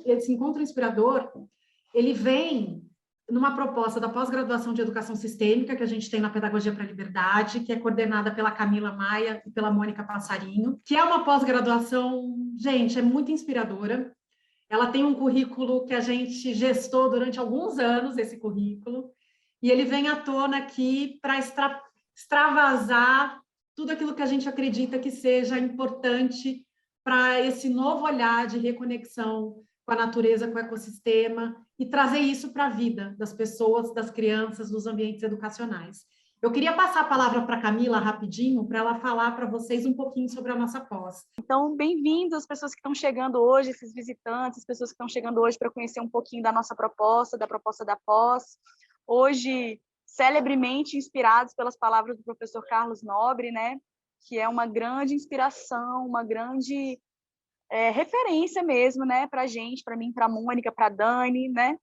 encontro inspirador, ele vem numa proposta da pós-graduação de Educação Sistêmica, que a gente tem na Pedagogia para a Liberdade, que é coordenada pela Camila Maia e pela Mônica Passarinho, que é uma pós-graduação, gente, é muito inspiradora. Ela tem um currículo que a gente gestou durante alguns anos, esse currículo, e ele vem à tona aqui para extravasar tudo aquilo que a gente acredita que seja importante para esse novo olhar de reconexão com a natureza, com o ecossistema, e trazer isso para a vida das pessoas, das crianças, dos ambientes educacionais. Eu queria passar a palavra para a Camila rapidinho, para ela falar para vocês um pouquinho sobre a nossa pós. Então, bem-vindos as pessoas que estão chegando hoje, esses visitantes, as pessoas que estão chegando hoje para conhecer um pouquinho da nossa proposta, da proposta da pós. Hoje, celebremente inspirados pelas palavras do professor Carlos Nobre, né, que é uma grande inspiração, uma grande referência mesmo, né, para a gente, para mim, para a Mônica, para a Dani, né,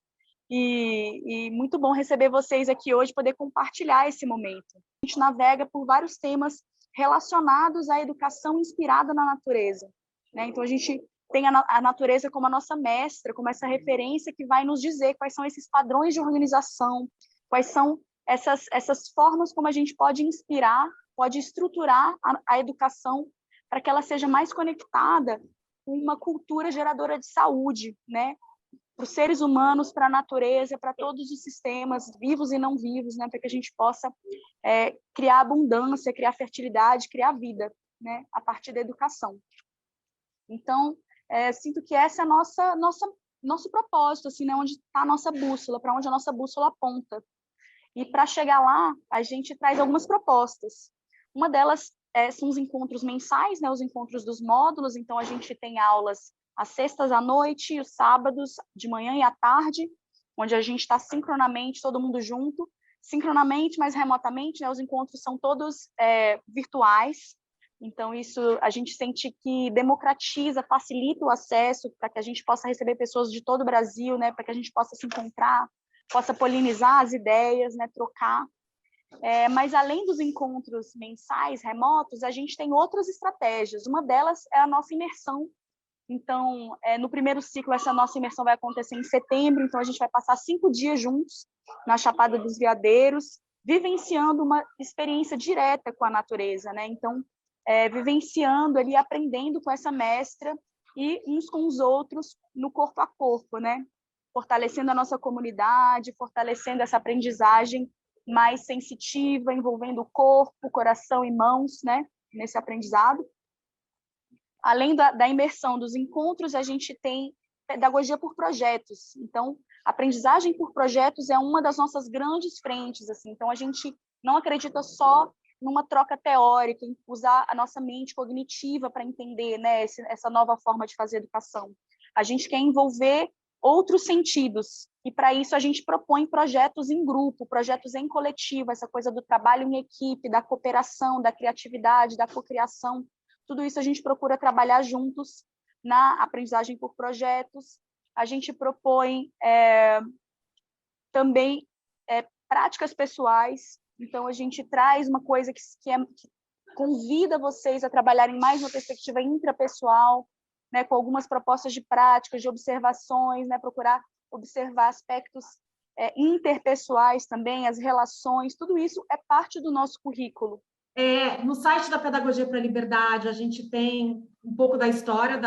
e muito bom receber vocês aqui hoje, poder compartilhar esse momento. A gente navega por vários temas relacionados à educação inspirada na natureza, né? Então, a gente tem a natureza como a nossa mestra, como essa referência que vai nos dizer quais são esses padrões de organização, quais são essas formas como a gente pode inspirar, pode estruturar a educação para que ela seja mais conectada com uma cultura geradora de saúde, né? Para os seres humanos, para a natureza, para todos os sistemas vivos e não vivos, né? Para que a gente possa criar abundância, criar fertilidade, criar vida, né? A partir da educação. Então, sinto que essa é nosso propósito, assim, né? Onde está a nossa bússola, para onde a nossa bússola aponta. E para chegar lá, a gente traz algumas propostas. Uma delas são os encontros mensais, né? Os encontros dos módulos. Então, a gente tem aulas às sextas à noite e os sábados de manhã e à tarde, onde a gente está sincronamente, todo mundo junto, sincronamente, mas remotamente, né? Os encontros são todos virtuais, então isso a gente sente que democratiza, facilita o acesso para que a gente possa receber pessoas de todo o Brasil, né? Para que a gente possa se encontrar, possa polinizar as ideias, né? Trocar. Mas além dos encontros mensais, remotos, a gente tem outras estratégias. Uma delas é a nossa imersão. Então, no primeiro ciclo, essa nossa imersão vai acontecer em setembro, então a gente vai passar 5 dias juntos na Chapada dos Veadeiros, vivenciando uma experiência direta com a natureza, né? Então, vivenciando ali, aprendendo com essa mestra e uns com os outros no corpo a corpo, né? Fortalecendo a nossa comunidade, fortalecendo essa aprendizagem mais sensitiva, envolvendo o corpo, coração e mãos, né? Nesse aprendizado. Além da imersão dos encontros, a gente tem pedagogia por projetos. Então, aprendizagem por projetos é uma das nossas grandes frentes, assim. Então, a gente não acredita só numa troca teórica, em usar a nossa mente cognitiva para entender, né, essa nova forma de fazer educação. A gente quer envolver outros sentidos, e para isso a gente propõe projetos em grupo, projetos em coletivo, essa coisa do trabalho em equipe, da cooperação, da criatividade, da cocriação. Tudo isso a gente procura trabalhar juntos na aprendizagem por projetos. A gente propõe também práticas pessoais. Então, a gente traz uma coisa que convida vocês a trabalharem mais uma perspectiva intrapessoal, né, com algumas propostas de práticas, de observações, né, procurar observar aspectos interpessoais também, as relações. Tudo isso é parte do nosso currículo. No site da Pedagogia para a Liberdade, a gente tem um pouco da história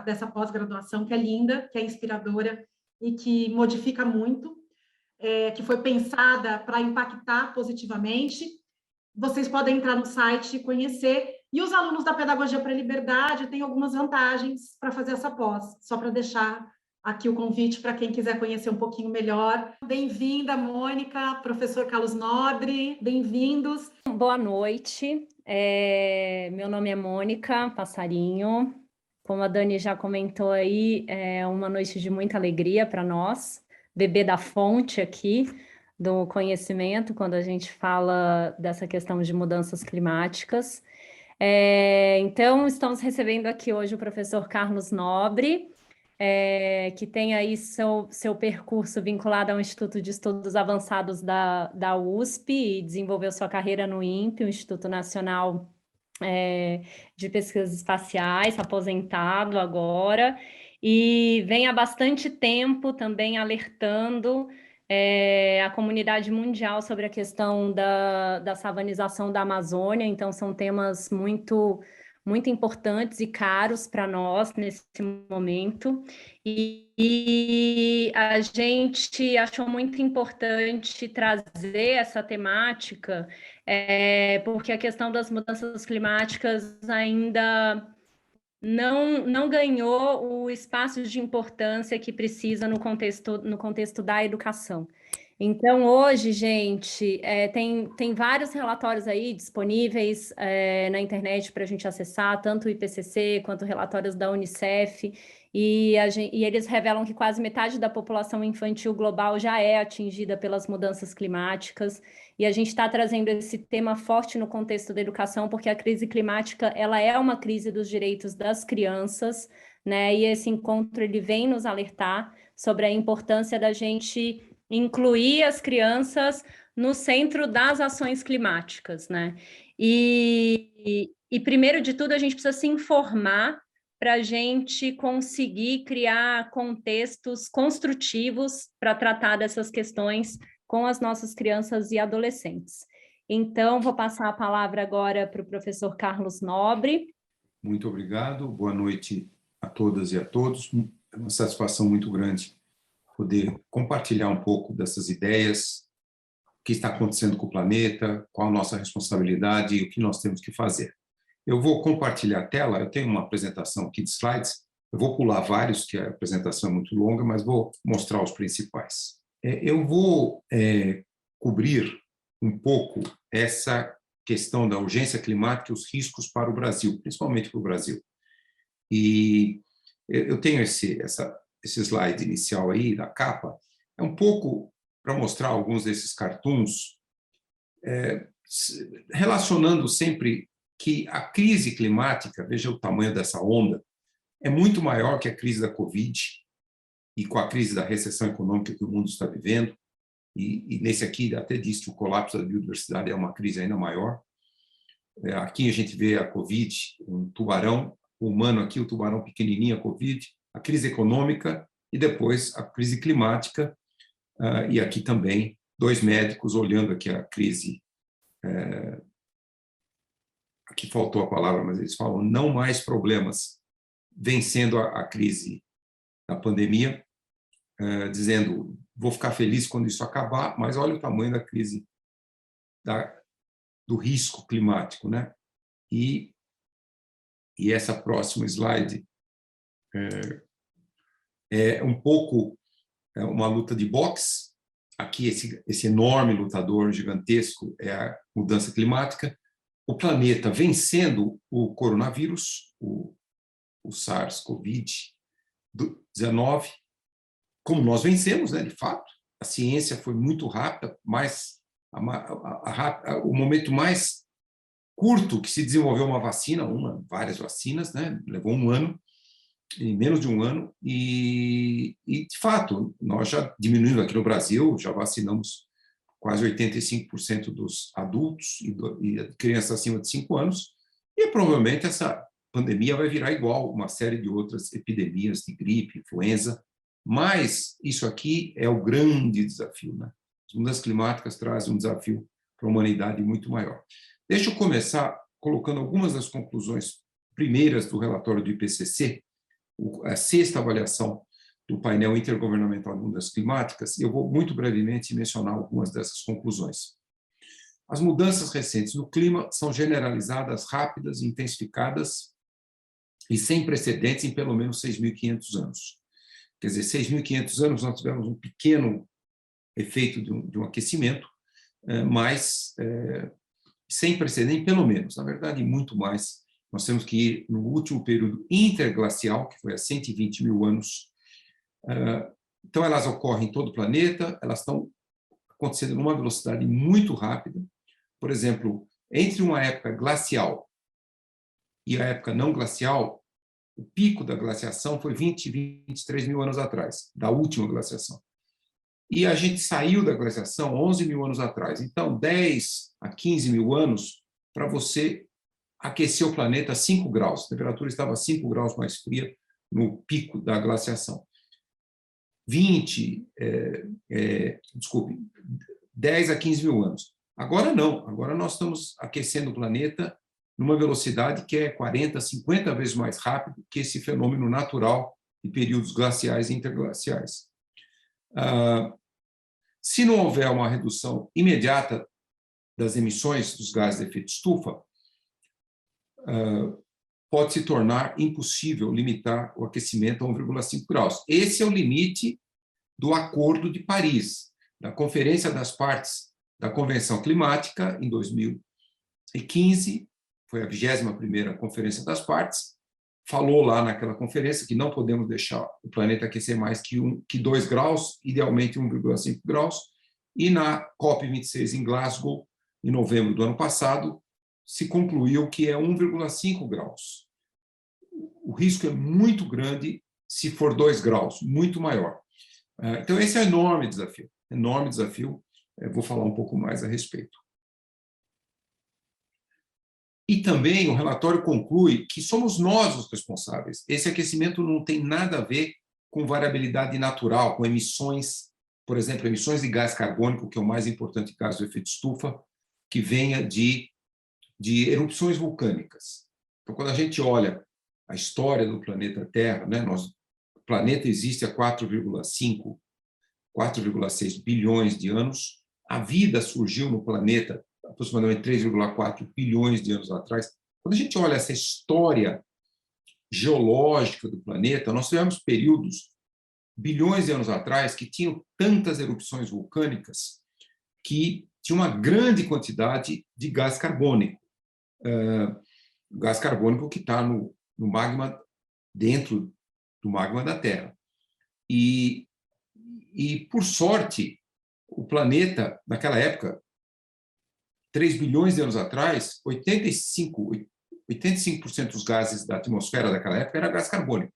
dessa pós-graduação, que é linda, que é inspiradora e que modifica muito, que foi pensada para impactar positivamente. Vocês podem entrar no site e conhecer. E os alunos da Pedagogia para a Liberdade têm algumas vantagens para fazer essa pós, só para deixar aqui o convite para quem quiser conhecer um pouquinho melhor. Bem-vinda, Mônica, professor Carlos Nobre, bem-vindos. Boa noite, meu nome é Mônica Passarinho. Como a Dani já comentou aí, é uma noite de muita alegria para nós, beber da fonte aqui do conhecimento, quando a gente fala dessa questão de mudanças climáticas. Então, estamos recebendo aqui hoje o professor Carlos Nobre, que tem aí seu percurso vinculado ao Instituto de Estudos Avançados da USP e desenvolveu sua carreira no INPE, o Instituto Nacional de Pesquisas Espaciais, aposentado agora, e vem há bastante tempo também alertando a comunidade mundial sobre a questão da savanização da Amazônia. Então, são temas muito importantes e caros para nós nesse momento. E a gente achou muito importante trazer essa temática, porque a questão das mudanças climáticas ainda não ganhou o espaço de importância que precisa no contexto da educação. Então, hoje, gente, tem vários relatórios aí disponíveis na internet para a gente acessar, tanto o IPCC quanto relatórios da Unicef, e eles revelam que quase metade da população infantil global já é atingida pelas mudanças climáticas, e a gente está trazendo esse tema forte no contexto da educação, porque a crise climática ela é uma crise dos direitos das crianças, né? E esse encontro ele vem nos alertar sobre a importância da gente incluir as crianças no centro das ações climáticas, né? E primeiro de tudo, a gente precisa se informar para a gente conseguir criar contextos construtivos para tratar dessas questões com as nossas crianças e adolescentes. Então, vou passar a palavra agora para o professor Carlos Nobre. Muito obrigado, boa noite a todas e a todos. É uma satisfação muito grande poder compartilhar um pouco dessas ideias, o que está acontecendo com o planeta, qual a nossa responsabilidade e o que nós temos que fazer. Eu vou compartilhar a tela, eu tenho uma apresentação aqui de slides, eu vou pular vários, que a apresentação é muito longa, mas vou mostrar os principais. Eu vou cobrir um pouco essa questão da urgência climática e os riscos para o Brasil, principalmente para o Brasil. E eu tenho esse slide inicial aí, da capa, é um pouco para mostrar alguns desses cartoons, relacionando sempre que a crise climática, veja o tamanho dessa onda, é muito maior que a crise da Covid e com a crise da recessão econômica que o mundo está vivendo, e nesse aqui até diz que o colapso da biodiversidade é uma crise ainda maior. Aqui a gente vê a Covid, um tubarão humano aqui, o tubarão pequenininho, a Covid, a crise econômica e depois a crise climática, e aqui também 2 médicos olhando aqui a crise, aqui faltou a palavra, mas eles falam não mais problemas, vencendo a crise da pandemia, dizendo vou ficar feliz quando isso acabar, mas olha o tamanho da crise do risco climático, né? E essa próxima slide é um pouco uma luta de boxe. Aqui esse enorme lutador gigantesco é a mudança climática, o planeta vencendo o coronavírus, o SARS-CoV-19, como nós vencemos, né, de fato. A ciência foi muito rápida, mas o momento mais curto que se desenvolveu uma vacina, várias vacinas, né, levou 1 ano, em menos de 1 ano, e de fato, nós já diminuímos aqui no Brasil, já vacinamos quase 85% dos adultos e crianças acima de 5 anos, e provavelmente essa pandemia vai virar igual uma série de outras epidemias de gripe, influenza, mas isso aqui é o grande desafio, né? As mudanças climáticas trazem um desafio para a humanidade muito maior. Deixa eu começar colocando algumas das conclusões primeiras do relatório do IPCC, a 6ª avaliação do painel intergovernamental de mudanças climáticas, e eu vou muito brevemente mencionar algumas dessas conclusões. As mudanças recentes no clima são generalizadas, rápidas, intensificadas e sem precedentes em pelo menos 6.500 anos. Quer dizer, 6.500 anos nós tivemos um pequeno efeito de um aquecimento, mas sem precedente, pelo menos. Na verdade, muito mais. Nós temos que ir no último período interglacial, que foi há 120 mil anos. Então, elas ocorrem em todo o planeta, elas estão acontecendo numa velocidade muito rápida. Por exemplo, entre uma época glacial e a época não glacial, o pico da glaciação foi 23 mil anos atrás, da última glaciação. E a gente saiu da glaciação 11 mil anos atrás. Então, 10 a 15 mil anos para você aquecer o planeta a 5 graus. A temperatura estava 5 graus mais fria no pico da glaciação. 10 a 15 mil anos. Agora não, agora nós estamos aquecendo o planeta numa velocidade que é 40, 50 vezes mais rápido que esse fenômeno natural de períodos glaciais e interglaciais. Se não houver uma redução imediata das emissões dos gases de efeito estufa, pode se tornar impossível limitar o aquecimento a 1,5 graus. Esse é o limite do Acordo de Paris, da Conferência das Partes da Convenção Climática, em 2015, foi a 21ª Conferência das Partes, falou lá naquela conferência que não podemos deixar o planeta aquecer mais que 2 graus, idealmente 1,5 graus, e na COP26 em Glasgow, em novembro do ano passado, se concluiu que é 1,5 graus. O risco é muito grande se for 2 graus, muito maior. Então, esse é um enorme desafio. Enorme desafio. Vou falar um pouco mais a respeito. E também o relatório conclui que somos nós os responsáveis. Esse aquecimento não tem nada a ver com variabilidade natural, com emissões, por exemplo, emissões de gás carbônico, que é o mais importante gás do efeito estufa, que venha de erupções vulcânicas. Então, quando a gente olha a história do planeta Terra, né, o planeta existe há 4,5, 4,6 bilhões de anos. A vida surgiu no planeta aproximadamente 3,4 bilhões de anos atrás. Quando a gente olha essa história geológica do planeta, nós tivemos períodos, bilhões de anos atrás, que tinham tantas erupções vulcânicas que tinha uma grande quantidade de gás carbônico. Gás carbônico que está no magma, dentro do magma da Terra. E, por sorte, o planeta, naquela época, 3 bilhões de anos atrás, 85% dos gases da atmosfera daquela época era gás carbônico.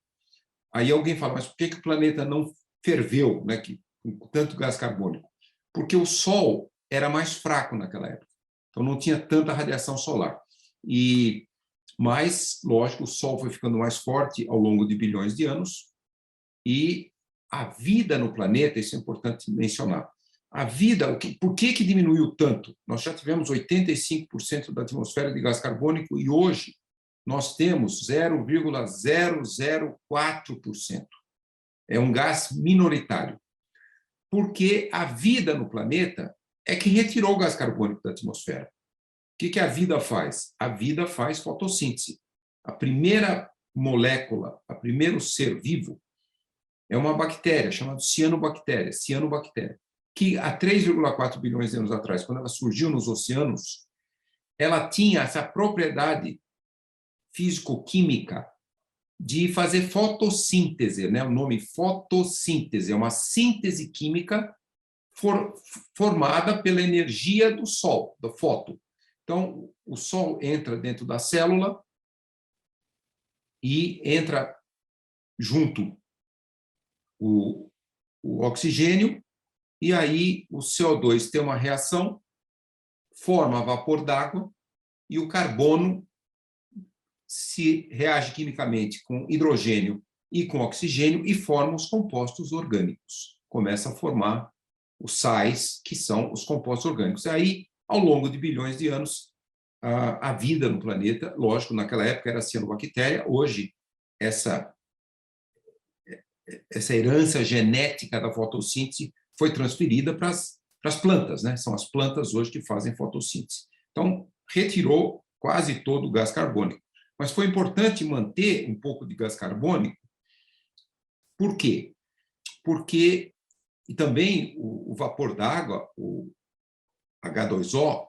Aí alguém fala, mas por que o planeta não ferveu, né, com tanto gás carbônico? Porque o Sol era mais fraco naquela época, então não tinha tanta radiação solar. Mas, lógico, o Sol foi ficando mais forte ao longo de bilhões de anos e a vida no planeta, isso é importante mencionar, a vida, por que diminuiu tanto? Nós já tivemos 85% da atmosfera de gás carbônico e hoje nós temos 0,004%. É um gás minoritário. Porque a vida no planeta é que retirou o gás carbônico da atmosfera. O que a vida faz? A vida faz fotossíntese. A primeira molécula, o primeiro ser vivo, é uma bactéria chamada cianobactéria, que há 3,4 bilhões de anos atrás, quando ela surgiu nos oceanos, ela tinha essa propriedade físico-química de fazer fotossíntese, né? O nome fotossíntese é uma síntese química formada pela energia do Sol, do fóton. Então, o Sol entra dentro da célula e entra junto o oxigênio, e aí o CO2 tem uma reação, forma vapor d'água, e o carbono se reage quimicamente com hidrogênio e com oxigênio e forma os compostos orgânicos. Começa a formar os sais, que são os compostos orgânicos. Aí, ao longo de bilhões de anos, a vida no planeta, lógico, naquela época era cianobactéria, hoje essa herança genética da fotossíntese foi transferida para as plantas, né? São as plantas hoje que fazem fotossíntese. Então, retirou quase todo o gás carbônico. Mas foi importante manter um pouco de gás carbônico. Por quê? Porque e também o vapor d'água, o H2O,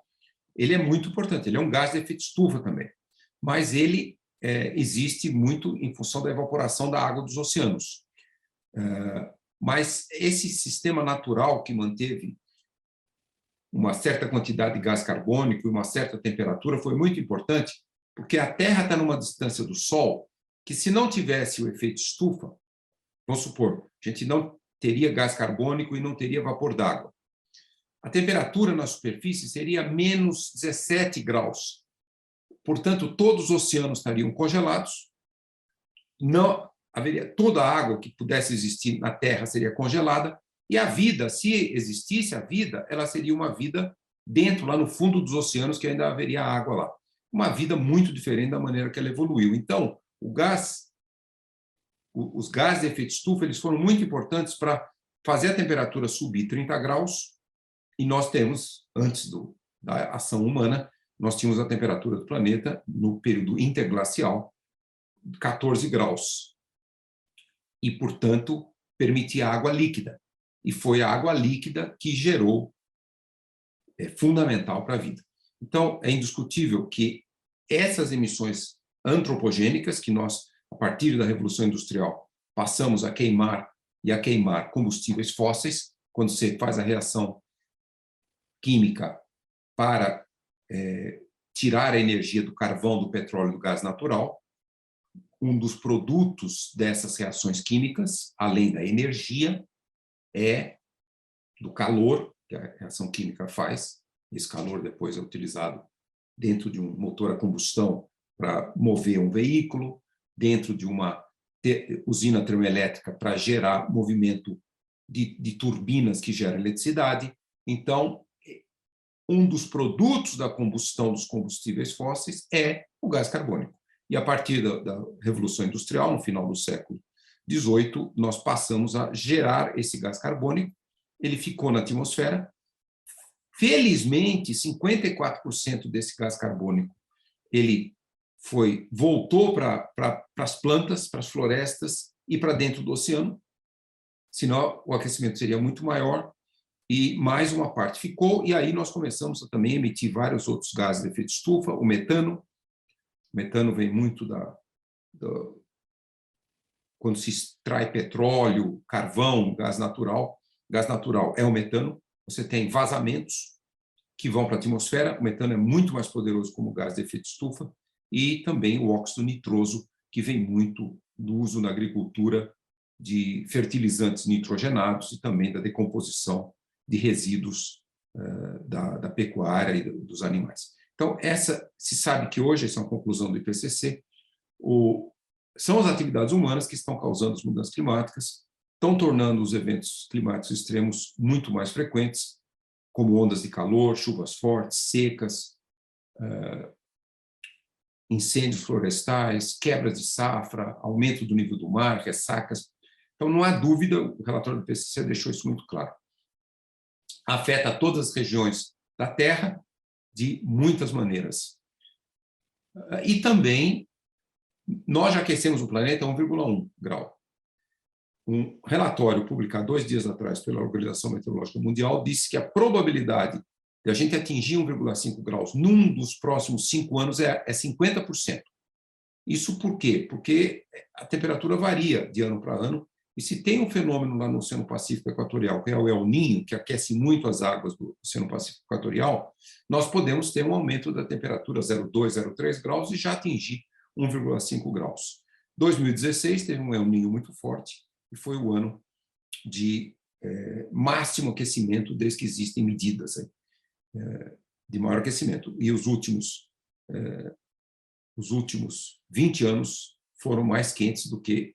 ele é muito importante, ele é um gás de efeito estufa também, mas ele existe muito em função da evaporação da água dos oceanos. Mas esse sistema natural que manteve uma certa quantidade de gás carbônico e uma certa temperatura foi muito importante, porque a Terra está numa distância do Sol que, se não tivesse o efeito estufa, vamos supor, a gente não teria gás carbônico e não teria vapor d'água. A temperatura na superfície seria menos 17 graus. Portanto, todos os oceanos estariam congelados, haveria toda a água que pudesse existir na Terra seria congelada, e a vida, se existisse a vida, ela seria uma vida dentro, lá no fundo dos oceanos, que ainda haveria água lá. Uma vida muito diferente da maneira que ela evoluiu. Então, os gases de efeito estufa, eles foram muito importantes para fazer a temperatura subir 30 graus, e nós temos, antes da ação humana, nós tínhamos a temperatura do planeta, no período interglacial, 14 graus. E, portanto, permitia água líquida. E foi a água líquida que gerou, fundamental para a vida. Então, é indiscutível que essas emissões antropogênicas, que nós, a partir da Revolução Industrial, passamos a queimar combustíveis fósseis, quando você faz a reação química para tirar a energia do carvão, do petróleo e do gás natural, um dos produtos dessas reações químicas, além da energia, é do calor que a reação química faz. Esse calor depois é utilizado dentro de um motor a combustão para mover um veículo, dentro de uma usina termoelétrica para gerar movimento de turbinas que geram eletricidade. Então, um dos produtos da combustão dos combustíveis fósseis é o gás carbônico. E a partir da Revolução Industrial, no final do século XVIII, nós passamos a gerar esse gás carbônico. Ele ficou na atmosfera. Felizmente, 54% desse gás carbônico ele voltou para as plantas, para as florestas e para dentro do oceano, senão o aquecimento seria muito maior, e mais uma parte ficou, e aí nós começamos a também emitir vários outros gases de efeito estufa. O metano vem muito quando se extrai petróleo, carvão, gás natural é o metano. Você tem vazamentos que vão para a atmosfera. O metano é muito mais poderoso como gás de efeito estufa, e também o óxido nitroso, que vem muito do uso na agricultura de fertilizantes nitrogenados e também da decomposição de resíduos da pecuária e dos animais. Então, se sabe que hoje, essa é uma conclusão do IPCC, são as atividades humanas que estão causando as mudanças climáticas, estão tornando os eventos climáticos extremos muito mais frequentes, como ondas de calor, chuvas fortes, secas, incêndios florestais, quebras de safra, aumento do nível do mar, ressacas. Então, não há dúvida, o relatório do IPCC deixou isso muito claro. Afeta todas as regiões da Terra de muitas maneiras. E também, nós já aquecemos o planeta a 1,1 grau. Um relatório publicado 2 dias atrás pela Organização Meteorológica Mundial disse que a probabilidade de a gente atingir 1,5 graus num dos próximos 5 anos é 50%. Isso por quê? Porque a temperatura varia de ano para ano, e se tem um fenômeno lá no Oceano Pacífico Equatorial, que é o El Niño, que aquece muito as águas do Oceano Pacífico Equatorial, nós podemos ter um aumento da temperatura 0,2, 0,3 graus e já atingir 1,5 graus. 2016 teve um El Niño muito forte, e foi o ano de máximo aquecimento desde que existem medidas de maior aquecimento. E os últimos 20 anos foram mais quentes do que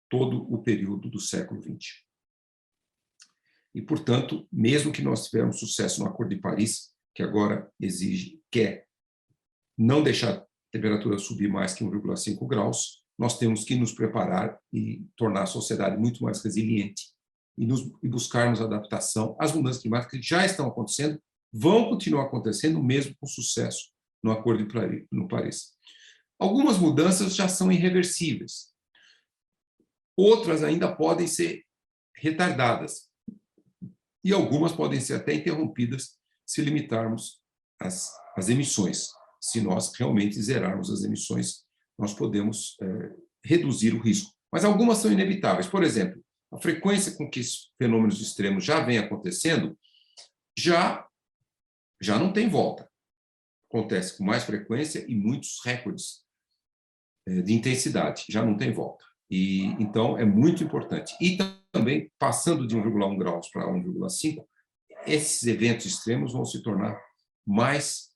todo o período do século XX. E, portanto, mesmo que nós tivermos sucesso no Acordo de Paris, que agora quer não deixar a temperatura subir mais que 1,5 graus, nós temos que nos preparar e tornar a sociedade muito mais resiliente e buscarmos adaptação às mudanças climáticas que já estão acontecendo, vão continuar acontecendo mesmo com sucesso no Acordo de Paris. Algumas mudanças já são irreversíveis. Outras ainda podem ser retardadas. E algumas podem ser até interrompidas se limitarmos as emissões. Se nós realmente zerarmos as emissões, nós podemos reduzir o risco. Mas algumas são inevitáveis. Por exemplo, a frequência com que esses fenômenos extremos já vem acontecendo já não tem volta. Acontece com mais frequência e muitos recordes de intensidade. Já não tem volta. E, então, é muito importante. E também, passando de 1,1 graus para 1,5, esses eventos extremos vão se tornar mais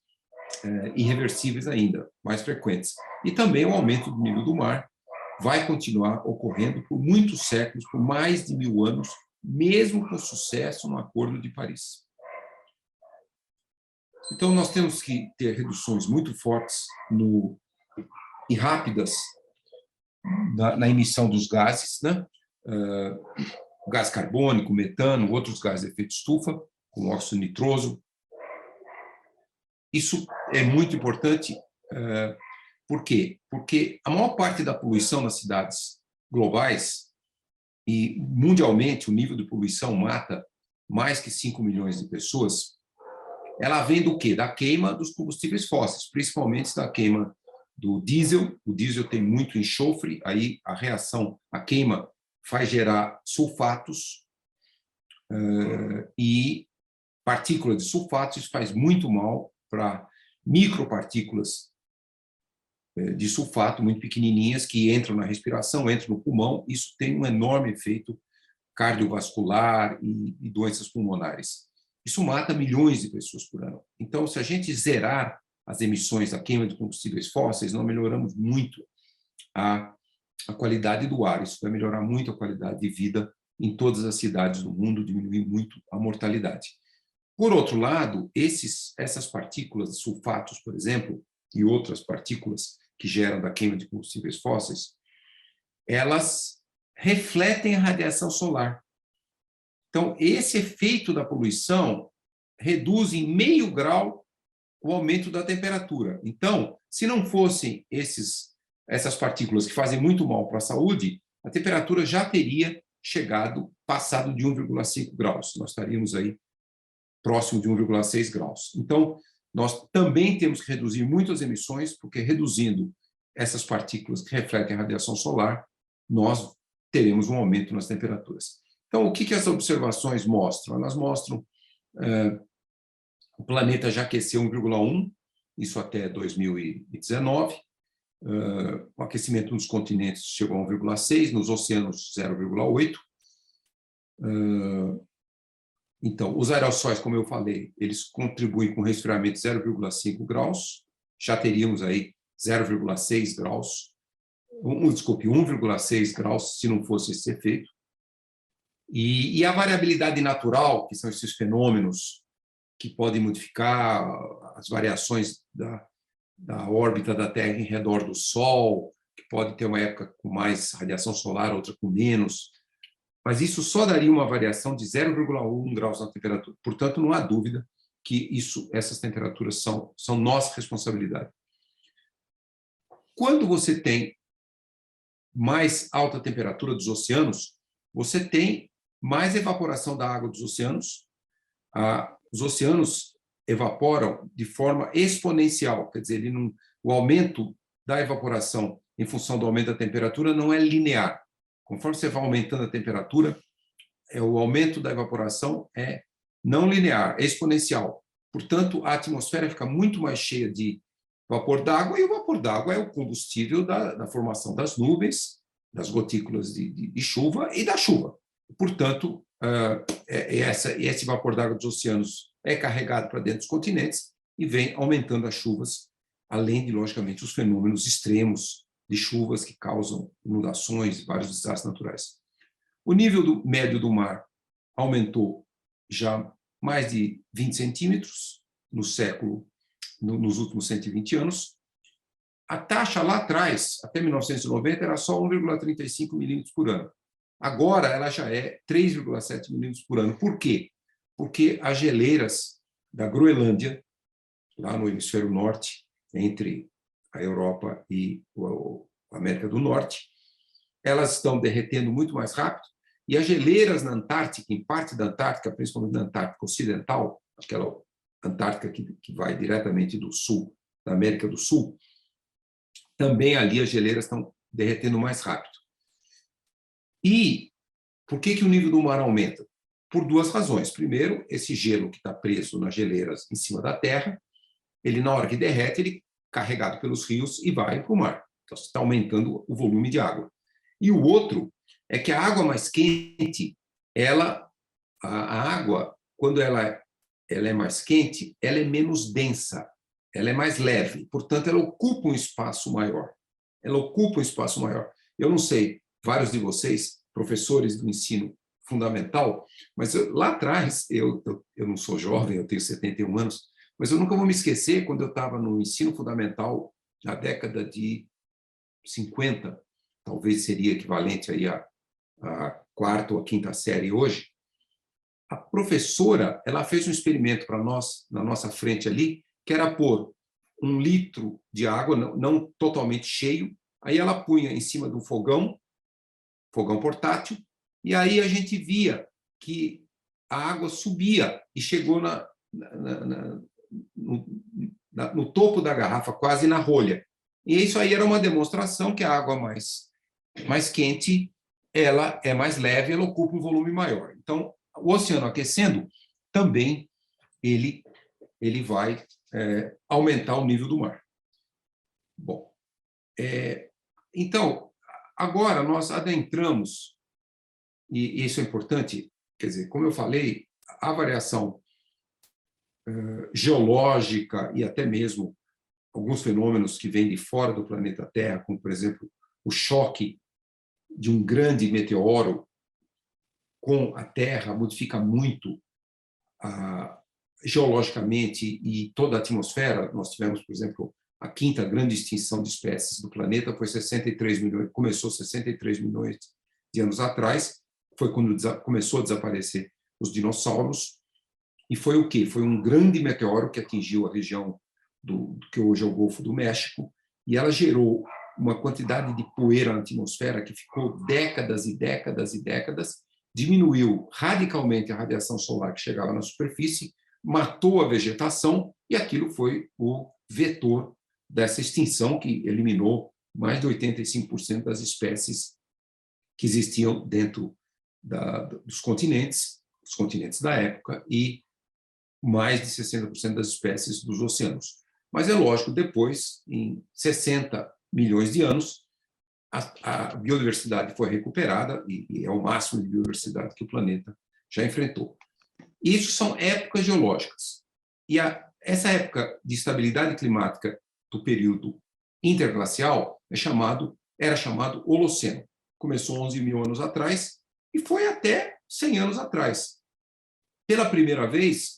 irreversíveis ainda, mais frequentes. E também o aumento do nível do mar, vai continuar ocorrendo por muitos séculos, por mais de 1000 anos, mesmo com sucesso no Acordo de Paris. Então, nós temos que ter reduções muito fortes e rápidas na emissão dos gases, né? Gás carbônico, metano, outros gases de efeito estufa, como óxido nitroso. Isso é muito importante. Por quê? Porque a maior parte da poluição nas cidades globais, e mundialmente o nível de poluição mata mais que 5 milhões de pessoas, ela vem do quê? Da queima dos combustíveis fósseis, principalmente da queima do diesel. O diesel tem muito enxofre, aí a reação, a queima faz gerar sulfatos, e partículas de sulfatos. Isso faz muito mal para micropartículas de sulfato, muito pequenininhas, que entram na respiração, entram no pulmão. Isso tem um enorme efeito cardiovascular e doenças pulmonares. Isso mata milhões de pessoas por ano. Então, se a gente zerar as emissões da queima de combustíveis fósseis, nós melhoramos muito a qualidade do ar. Isso vai melhorar muito a qualidade de vida em todas as cidades do mundo, diminuir muito a mortalidade. Por outro lado, essas partículas de sulfatos, por exemplo, e outras partículas que geram da queima de combustíveis fósseis, elas refletem a radiação solar. Então, esse efeito da poluição reduz em 0,5 grau o aumento da temperatura. Então, se não fossem essas partículas que fazem muito mal para a saúde, a temperatura já teria passado de 1,5 graus. Nós estaríamos aí próximo de 1,6 graus. Então, nós também temos que reduzir muito as emissões, porque reduzindo essas partículas que refletem a radiação solar, nós teremos um aumento nas temperaturas. Então, o que essas observações mostram? Elas mostram o planeta já aqueceu 1,1, isso até 2019, o aquecimento nos continentes chegou a 1,6, nos oceanos 0,8. Então, os aerossóis, como eu falei, eles contribuem com o resfriamento de 0,5 graus, já teríamos aí 0,6 graus, 1,6 graus se não fosse esse efeito. E a variabilidade natural, que são esses fenômenos que podem modificar as variações da órbita da Terra em redor do Sol, que pode ter uma época com mais radiação solar, outra com menos, mas isso só daria uma variação de 0,1 graus na temperatura. Portanto, não há dúvida que essas temperaturas são nossa responsabilidade. Quando você tem mais alta temperatura dos oceanos, você tem mais evaporação da água dos oceanos. Os oceanos evaporam de forma exponencial, quer dizer, o aumento da evaporação em função do aumento da temperatura não é linear. Conforme você vai aumentando a temperatura, o aumento da evaporação é não linear, é exponencial. Portanto, a atmosfera fica muito mais cheia de vapor d'água, e o vapor d'água é o combustível da formação das nuvens, das gotículas de chuva e da chuva. Portanto, esse vapor d'água dos oceanos é carregado para dentro dos continentes e vem aumentando as chuvas, além de, logicamente, os fenômenos extremos de chuvas que causam inundações, vários desastres naturais. O nível médio do mar aumentou já mais de 20 centímetros nos últimos 120 anos. A taxa lá atrás, até 1990, era só 1,35 milímetros por ano. Agora, ela já é 3,7 milímetros por ano. Por quê? Porque as geleiras da Groenlândia, lá no hemisfério norte, entre a Europa e a América do Norte, elas estão derretendo muito mais rápido, e as geleiras na Antártica, em parte da Antártica, principalmente na Antártica Ocidental, aquela Antártica que vai diretamente do sul, da América do Sul, também ali as geleiras estão derretendo mais rápido. E por que o nível do mar aumenta? Por duas razões. Primeiro, esse gelo que está preso nas geleiras em cima da Terra, ele, na hora que derrete, ele é carregado pelos rios e vai para o mar. Então, você está aumentando o volume de água. E o outro é que a água mais quente, a água, quando ela é mais quente, ela é menos densa, ela é mais leve, portanto, ela ocupa um espaço maior. Eu não sei, vários de vocês, professores do ensino fundamental, mas lá atrás, eu não sou jovem, eu tenho 71 anos, mas eu nunca vou me esquecer quando eu estava no ensino fundamental, na década de 50, talvez seria equivalente aí à quarta ou à quinta série hoje, a professora, ela fez um experimento para nós, na nossa frente ali, que era pôr 1 litro de água, não totalmente cheio, aí ela punha em cima do fogão portátil, e aí a gente via que a água subia e chegou no topo da garrafa, quase na rolha. E isso aí era uma demonstração que a água mais quente, ela é mais leve, ela ocupa um volume maior. Então, o oceano aquecendo, também ele vai aumentar o nível do mar. Bom, então, agora nós adentramos, e isso é importante, quer dizer, como eu falei, a variação geológica e até mesmo alguns fenômenos que vêm de fora do planeta Terra, como, por exemplo, o choque de um grande meteoro com a Terra, modifica muito geologicamente e toda a atmosfera. Nós tivemos, por exemplo, a 5ª grande extinção de espécies do planeta, foi 63 milhões, começou 63 milhões de anos atrás, foi quando começou a desaparecer os dinossauros, e foi o quê? Foi um grande meteoro que atingiu a região do que hoje é o Golfo do México, e ela gerou uma quantidade de poeira na atmosfera que ficou décadas e décadas e décadas, diminuiu radicalmente a radiação solar que chegava na superfície, matou a vegetação, e aquilo foi o vetor dessa extinção que eliminou mais de 85% das espécies que existiam dentro dos continentes, os continentes da época, e mais de 60% das espécies dos oceanos. Mas é lógico, depois, em 60 milhões de anos, a biodiversidade foi recuperada, e é o máximo de biodiversidade que o planeta já enfrentou. Isso são épocas geológicas. E essa época de estabilidade climática do período interglacial era chamado Holoceno. Começou 11 mil anos atrás e foi até 100 anos atrás. Pela primeira vez,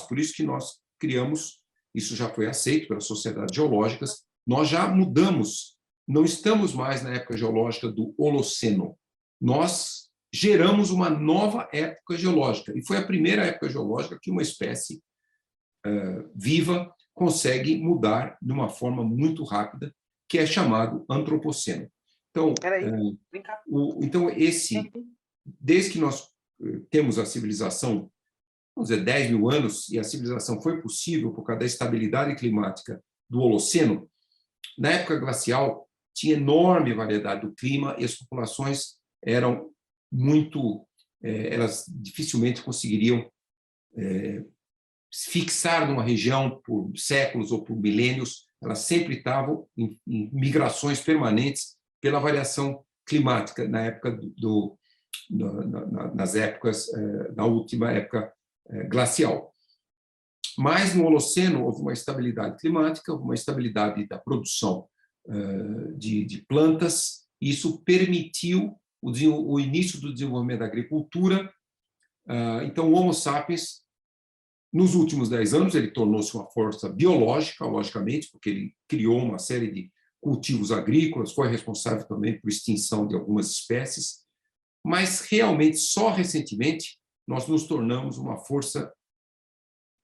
por isso que nós criamos, isso já foi aceito pelas sociedades geológicas, nós já mudamos, não estamos mais na época geológica do Holoceno. Nós geramos uma nova época geológica, e foi a primeira época geológica que uma espécie viva consegue mudar de uma forma muito rápida, que é chamado antropoceno. Então, desde que nós temos a civilização, vamos dizer, 10 mil anos, e a civilização foi possível por causa da estabilidade climática do Holoceno, na época glacial tinha enorme variedade do clima e as populações eram elas dificilmente conseguiriam se fixar numa região por séculos ou por milênios, elas sempre estavam em migrações permanentes pela variação climática na época na última época glacial. Mas no Holoceno houve uma estabilidade climática, uma estabilidade da produção de plantas, e isso permitiu o início do desenvolvimento da agricultura. Então, o Homo sapiens, nos últimos 10 anos, ele tornou-se uma força biológica, logicamente, porque ele criou uma série de cultivos agrícolas, foi responsável também por extinção de algumas espécies, mas realmente, só recentemente, nós nos tornamos uma força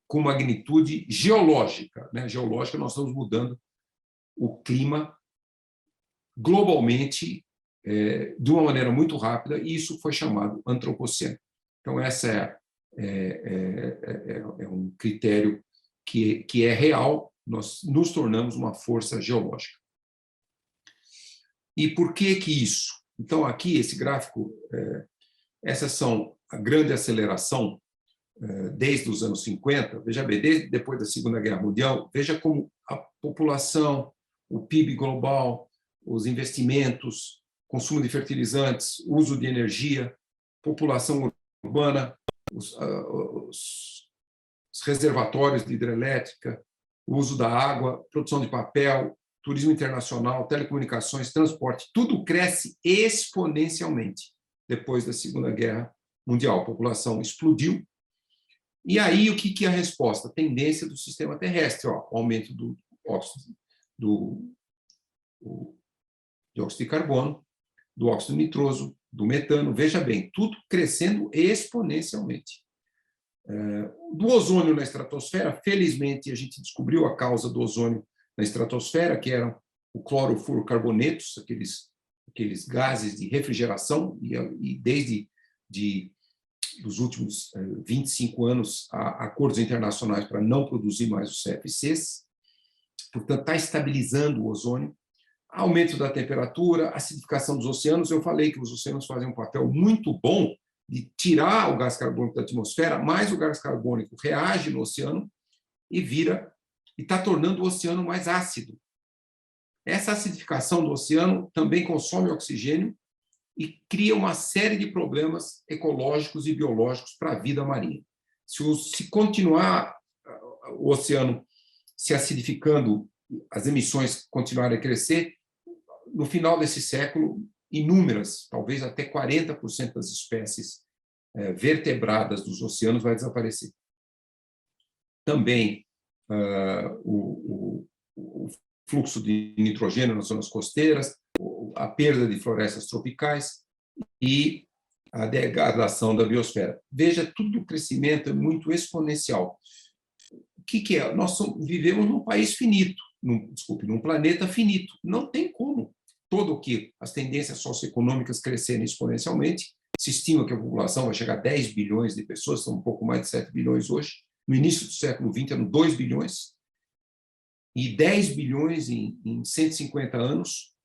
com magnitude geológica. Geológica, nós estamos mudando o clima globalmente de uma maneira muito rápida, e isso foi chamado antropoceno. Então, essa é um critério que é real, nós nos tornamos uma força geológica. E por que isso? Então, aqui, esse gráfico, essas são a grande aceleração desde os anos 50, veja bem, desde depois da Segunda Guerra Mundial, veja como a população, o PIB global, os investimentos, consumo de fertilizantes, uso de energia, população urbana, os reservatórios de hidrelétrica, o uso da água, produção de papel, turismo internacional, telecomunicações, transporte, tudo cresce exponencialmente depois da Segunda Guerra Mundial. A população explodiu. E aí, o que é a resposta? A tendência do sistema terrestre, ó, o aumento do dióxido de carbono, do óxido nitroso, do metano, veja bem, tudo crescendo exponencialmente. Do ozônio na estratosfera, felizmente, a gente descobriu a causa do ozônio na estratosfera, que eram o clorofluorocarbonetos, aqueles gases de refrigeração, e desde dos últimos 25 anos, há acordos internacionais para não produzir mais os CFCs, portanto, está estabilizando o ozônio. Aumento da temperatura, acidificação dos oceanos. Eu falei que os oceanos fazem um papel muito bom de tirar o gás carbônico da atmosfera, mas o gás carbônico reage no oceano e está tornando o oceano mais ácido. Essa acidificação do oceano também consome oxigênio e cria uma série de problemas ecológicos e biológicos para a vida marinha. Se continuar o oceano se acidificando, as emissões continuarem a crescer, no final desse século, inúmeras, talvez até 40% das espécies vertebradas dos oceanos vai desaparecer. Também o fluxo de nitrogênio nas zonas costeiras, a perda de florestas tropicais e a degradação da biosfera. Veja, tudo o crescimento é muito exponencial. O que é? Nós vivemos num país finito, num planeta finito. Não tem como as tendências socioeconômicas crescerem exponencialmente. Se estima que a população vai chegar a 10 bilhões de pessoas, são um pouco mais de 7 bilhões hoje. No início do século XX eram 2 bilhões, e 10 bilhões em 150 anos.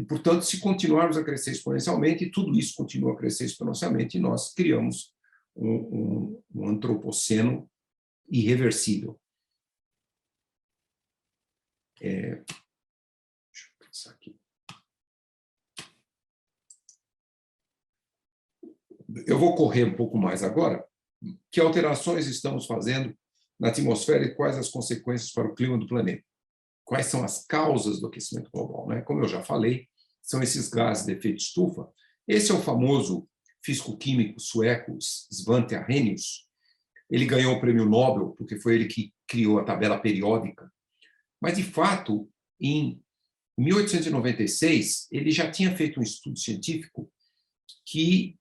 Portanto, se continuarmos a crescer exponencialmente, e tudo isso continua a crescer exponencialmente, e nós criamos um antropoceno irreversível. Deixa eu pensar aqui. Eu vou correr um pouco mais agora. Que alterações estamos fazendo na atmosfera e quais as consequências para o clima do planeta? Quais são as causas do aquecimento global, né? Como eu já falei, são esses gases de efeito estufa. Esse é o famoso físico-químico sueco Svante Arrhenius. Ele ganhou o prêmio Nobel porque foi ele que criou a tabela periódica. Mas, de fato, em 1896, ele já tinha feito um estudo científico que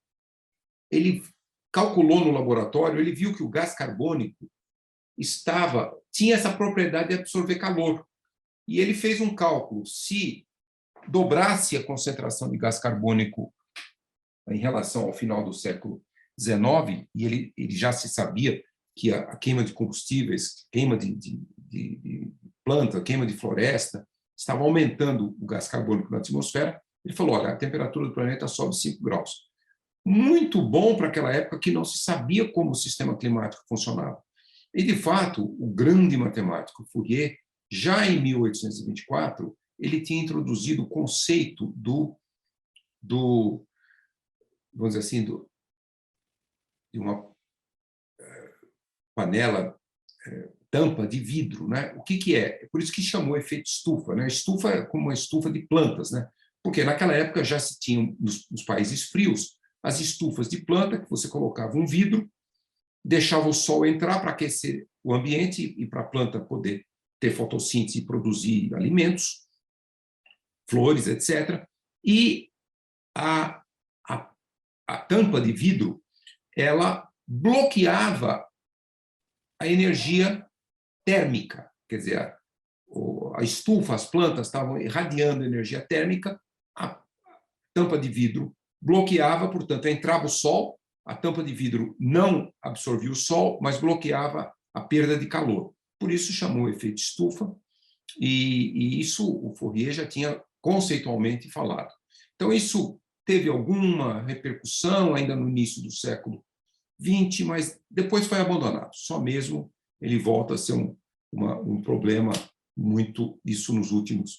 ele calculou no laboratório, ele viu que o gás carbônico tinha essa propriedade de absorver calor. E ele fez um cálculo: se dobrasse a concentração de gás carbônico em relação ao final do século XIX, e ele já se sabia que a queima de combustíveis, queima de planta, queima de floresta, estava aumentando o gás carbônico na atmosfera. Ele falou: olha, a temperatura do planeta sobe 5 graus. Muito bom para aquela época que não se sabia como o sistema climático funcionava. E, de fato, o grande matemático Fourier, já em 1824, ele tinha introduzido o conceito vamos dizer assim, de uma panela, tampa de vidro, né? O que é? É por isso que chamou efeito estufa, né? Estufa é como uma estufa de plantas, né? Porque naquela época já se tinham, nos países frios, as estufas de planta, que você colocava um vidro, deixava o sol entrar para aquecer o ambiente e para a planta poder ter fotossíntese e produzir alimentos, flores, etc. E a tampa de vidro, ela bloqueava a energia térmica, quer dizer, a estufa, as plantas estavam irradiando energia térmica, a tampa de vidro bloqueava, portanto, entrava o sol, a tampa de vidro não absorvia o sol, mas bloqueava a perda de calor. Por isso chamou efeito estufa, e isso o Fourier já tinha conceitualmente falado. Então, isso teve alguma repercussão ainda no início do século XX, mas depois foi abandonado. Só mesmo ele volta a ser um problema muito, isso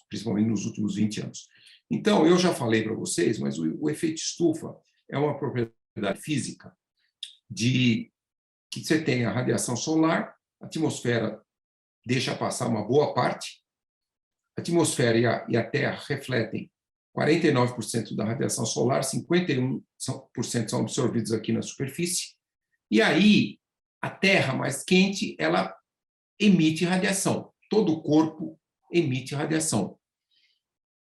principalmente nos últimos 20 anos. Então, eu já falei para vocês, mas o efeito estufa é uma propriedade física que você tem a radiação solar, a atmosfera deixa passar uma boa parte. A atmosfera e a Terra refletem 49% da radiação solar, 51% são absorvidos aqui na superfície. E aí, a Terra mais quente, ela emite radiação. Todo o corpo emite radiação.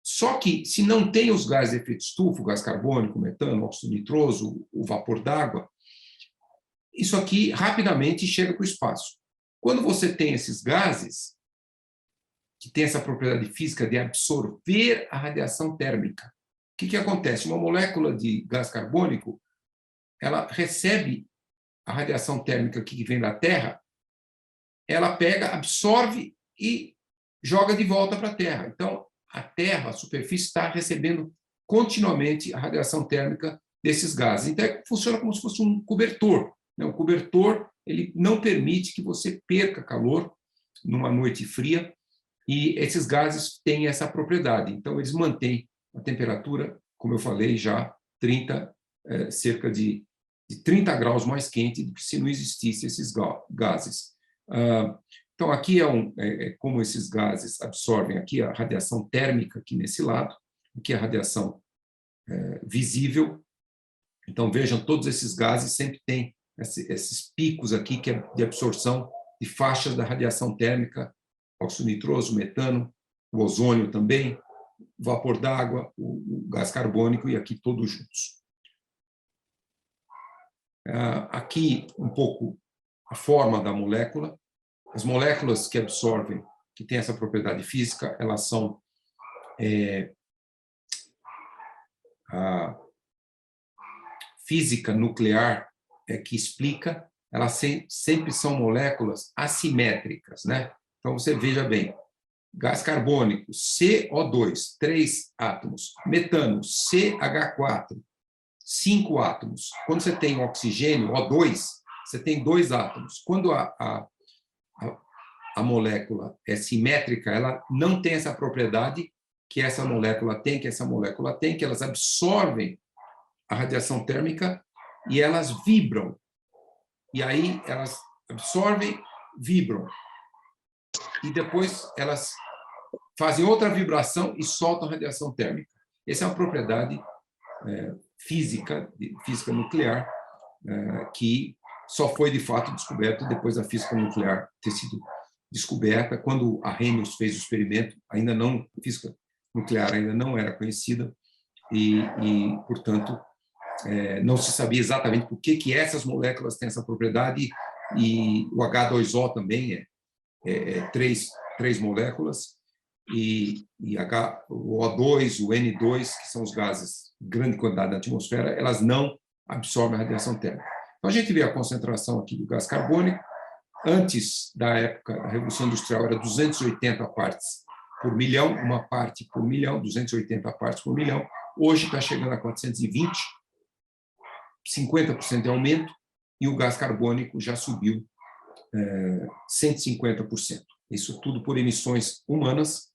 Só que, se não tem os gases de efeito estufa, o gás carbônico, o metano, o óxido nitroso, o vapor d'água, isso aqui rapidamente chega para o espaço. Quando você tem esses gases, que tem essa propriedade física de absorver a radiação térmica, o que acontece? Uma molécula de gás carbônico, ela recebe a radiação térmica que vem da Terra, ela pega, absorve e joga de volta para a Terra. Então, a Terra, a superfície, está recebendo continuamente a radiação térmica desses gases. Então, funciona como se fosse um cobertor. O cobertor, ele não permite que você perca calor numa noite fria, e esses gases têm essa propriedade. Então, eles mantêm a temperatura, como eu falei já, cerca de 30 graus mais quente do que se não existissem esses gases. Então, aqui é como esses gases absorvem aqui a radiação térmica, aqui nesse lado, aqui a radiação visível. Então, vejam, todos esses gases sempre têm esses picos aqui que é de absorção de faixas da radiação térmica, óxido nitroso, metano, o ozônio também, o vapor d'água, o gás carbônico, e aqui todos juntos. Aqui um pouco a forma da molécula. As moléculas que absorvem, que têm essa propriedade física, elas são a física nuclear que explica, elas sempre são moléculas assimétricas, né? Então, você veja bem, gás carbônico, CO2, 3 átomos, metano, CH4, 5 átomos. Quando você tem oxigênio, O2, você tem 2 átomos. Quando a molécula é simétrica, ela não tem essa propriedade que essa molécula tem, que elas absorvem a radiação térmica e elas vibram. E aí elas absorvem, vibram. E depois elas fazem outra vibração e soltam radiação térmica. Essa é uma propriedade física nuclear, que só foi, de fato, descoberta depois da física nuclear ter sido descoberta. Quando a Arrhenius fez o experimento, a física nuclear ainda não era conhecida e portanto, não se sabia exatamente por que essas moléculas têm essa propriedade, e o H2O também três moléculas, e o O2, o N2, que são os gases de grande quantidade na atmosfera, elas não absorvem a radiação térmica. Então, a gente vê a concentração aqui do gás carbônico. Antes da época da Revolução Industrial, era 280 partes por milhão, uma parte por milhão, 280 partes por milhão. Hoje está chegando a 420, 50% de aumento, e o gás carbônico já subiu 150%. Isso tudo por emissões humanas,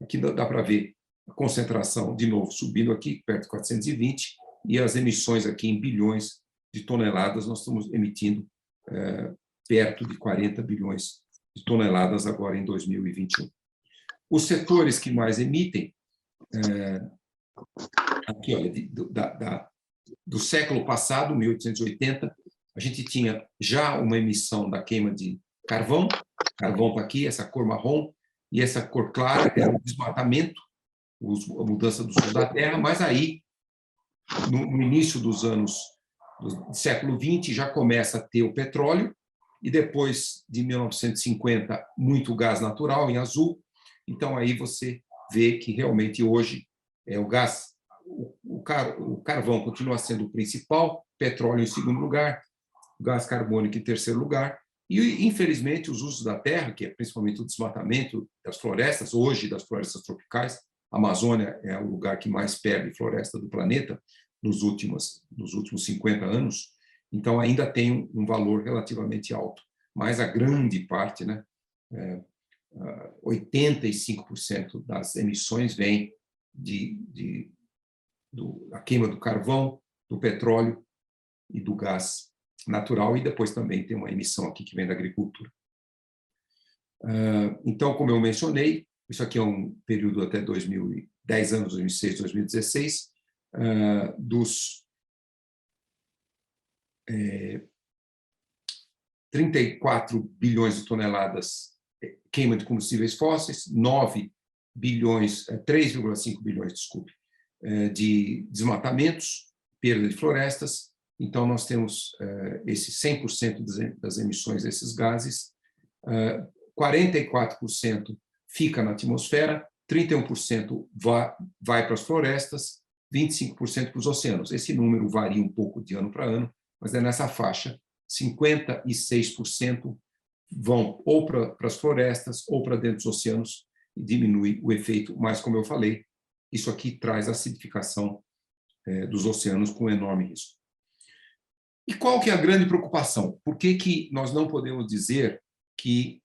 aqui dá para ver a concentração, de novo, subindo aqui, perto de 420, e as emissões aqui em bilhões de toneladas, nós estamos emitindo perto de 40 bilhões de toneladas agora em 2021. Os setores que mais emitem, aqui, olha, do século passado, 1880, a gente tinha já uma emissão da queima de carvão está aqui, essa cor marrom, e essa cor clara era o desmatamento, a mudança do uso da terra, mas aí, no início dos anos do século XX, já começa a ter o petróleo, e depois de 1950, muito gás natural, em azul. Então, aí você vê que realmente hoje o gás, o carvão continua sendo o principal, petróleo em segundo lugar, o gás carbônico em terceiro lugar, e, infelizmente, os usos da terra, que é principalmente o desmatamento das florestas, hoje das florestas tropicais. A Amazônia é o lugar que mais perde floresta do planeta nos últimos 50 anos, então ainda tem um valor relativamente alto, mas a grande parte, né, 85% das emissões vem da queima do carvão, do petróleo e do gás natural, e depois também tem uma emissão aqui que vem da agricultura. Então, como eu mencionei, isso aqui é um período até 10 anos, 2006, 2016, dos 34 bilhões de toneladas queima de combustíveis fósseis, 3,5 bilhões, desculpe, de desmatamentos, perda de florestas. Então, nós temos esse 100% das emissões desses gases, 44% fica na atmosfera, 31% vai para as florestas, 25% para os oceanos. Esse número varia um pouco de ano para ano, mas é nessa faixa. 56% vão ou para as florestas ou para dentro dos oceanos e diminui o efeito, mas, como eu falei, isso aqui traz a acidificação dos oceanos com enorme risco. E qual que é a grande preocupação? Por que nós não podemos dizer que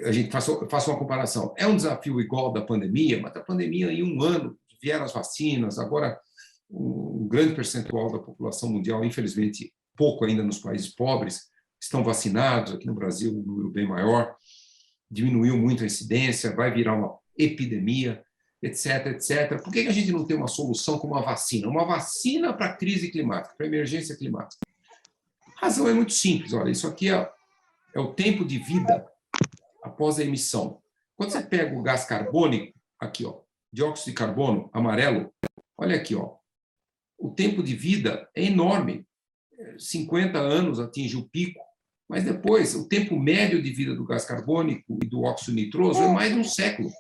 a gente faça uma comparação? É um desafio igual da pandemia, mas a pandemia, em um ano, vieram as vacinas, agora um grande percentual da população mundial, infelizmente, pouco ainda nos países pobres, estão vacinados. Aqui no Brasil, um número bem maior, diminuiu muito a incidência, vai virar uma epidemia, etc, etc. Por que a gente não tem uma solução como uma vacina? Uma vacina para a crise climática, para a emergência climática. A razão é muito simples. Olha, isso aqui é o tempo de vida após a emissão. Quando você pega o gás carbônico, aqui, ó, dióxido de carbono amarelo, olha aqui, ó, o tempo de vida é enorme. 50 anos atinge o pico, mas depois o tempo médio de vida do gás carbônico e do óxido nitroso é mais de um século.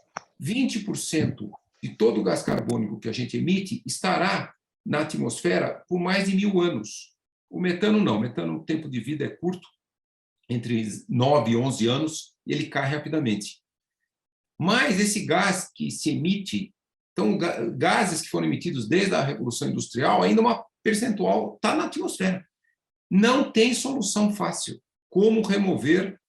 20% de todo o gás carbônico que a gente emite estará na atmosfera por mais de 1000 anos. O metano não. O metano, o tempo de vida é curto, entre 9 e 11 anos, e ele cai rapidamente. Mas esse gás que se emite, então, gases que foram emitidos desde a Revolução Industrial, ainda uma percentual está na atmosfera. Não tem solução fácil. Como remover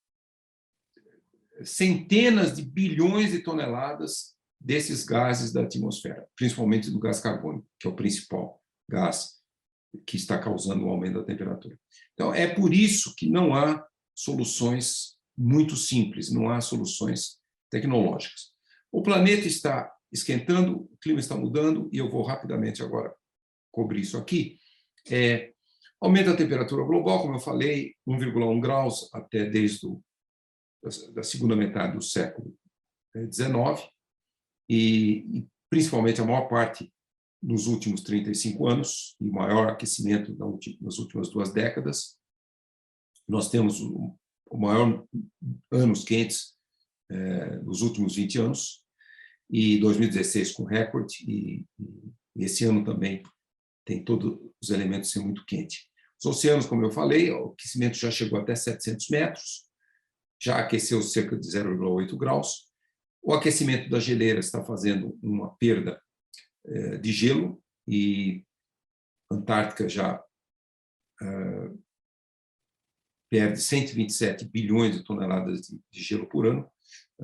centenas de bilhões de toneladas desses gases da atmosfera, principalmente do gás carbônico, que é o principal gás que está causando o aumento da temperatura. Então, é por isso que não há soluções muito simples, não há soluções tecnológicas. O planeta está esquentando, o clima está mudando, e eu vou rapidamente agora cobrir isso aqui. Aumenta a temperatura global, como eu falei, 1,1 graus até desde da segunda metade do século XIX, e principalmente a maior parte nos últimos 35 anos, e maior aquecimento nas últimas 2 décadas. Nós temos o maior anos quentes nos últimos 20 anos, e 2016 com recorde, e esse ano também tem todos os elementos de ser muito quente. Os oceanos, como eu falei, o aquecimento já chegou até 700 metros, já aqueceu cerca de 0,8 graus. O aquecimento das geleiras está fazendo uma perda de gelo, e a Antártica já perde 127 bilhões de toneladas de gelo por ano.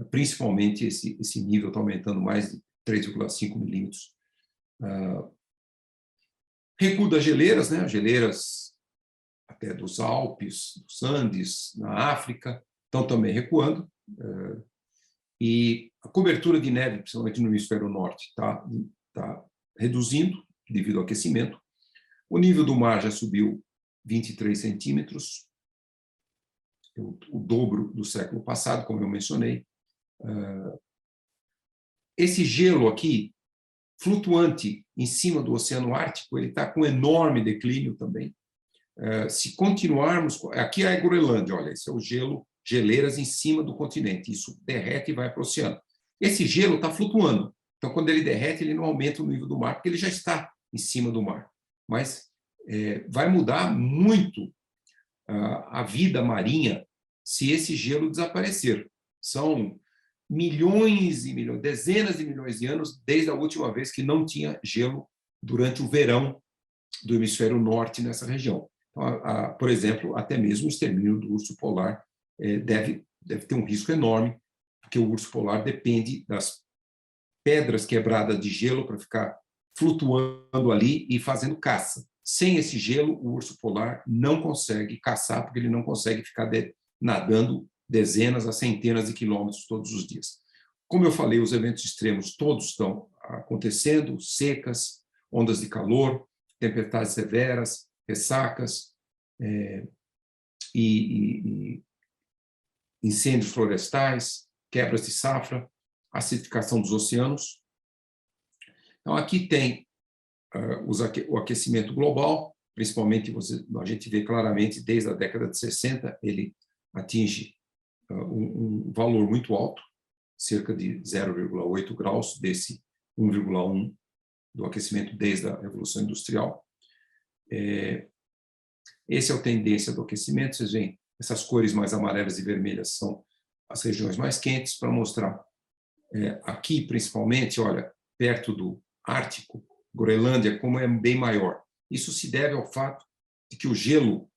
Principalmente esse nível está aumentando mais de 3,5 milímetros. Recuo das geleiras, né? Geleiras até dos Alpes, dos Andes, na África, estão também recuando. E a cobertura de neve, principalmente no hemisfério norte, está reduzindo devido ao aquecimento. O nível do mar já subiu 23 centímetros, o dobro do século passado, como eu mencionei. Esse gelo aqui, flutuante em cima do Oceano Ártico, ele está com enorme declínio também. Se continuarmos... Aqui é a Groenlândia, olha, esse é o gelo, geleiras em cima do continente. Isso derrete e vai para o oceano. Esse gelo está flutuando. Então, quando ele derrete, ele não aumenta o nível do mar, porque ele já está em cima do mar. Mas vai mudar muito a vida marinha se esse gelo desaparecer. São milhões e milhões, dezenas de milhões de anos desde a última vez que não tinha gelo durante o verão do hemisfério norte nessa região. Então, por exemplo, até mesmo o extermínio do urso polar deve ter um risco enorme, porque o urso polar depende das pedras quebradas de gelo para ficar flutuando ali e fazendo caça. Sem esse gelo, o urso polar não consegue caçar, porque ele não consegue ficar nadando dezenas a centenas de quilômetros todos os dias. Como eu falei, os eventos extremos todos estão acontecendo, secas, ondas de calor, tempestades severas, ressacas, e incêndios florestais, quebras de safra, acidificação dos oceanos. Então, aqui tem o aquecimento global, principalmente a gente vê claramente desde a década de 60, ele atinge um valor muito alto, cerca de 0,8 graus desse 1,1 do aquecimento desde a Revolução Industrial. Essa é a tendência do aquecimento. Vocês veem, essas cores mais amarelas e vermelhas são as regiões mais quentes, para mostrar. Aqui, principalmente, olha, perto do Ártico, Groenlândia, como é bem maior. Isso se deve ao fato de que o gelo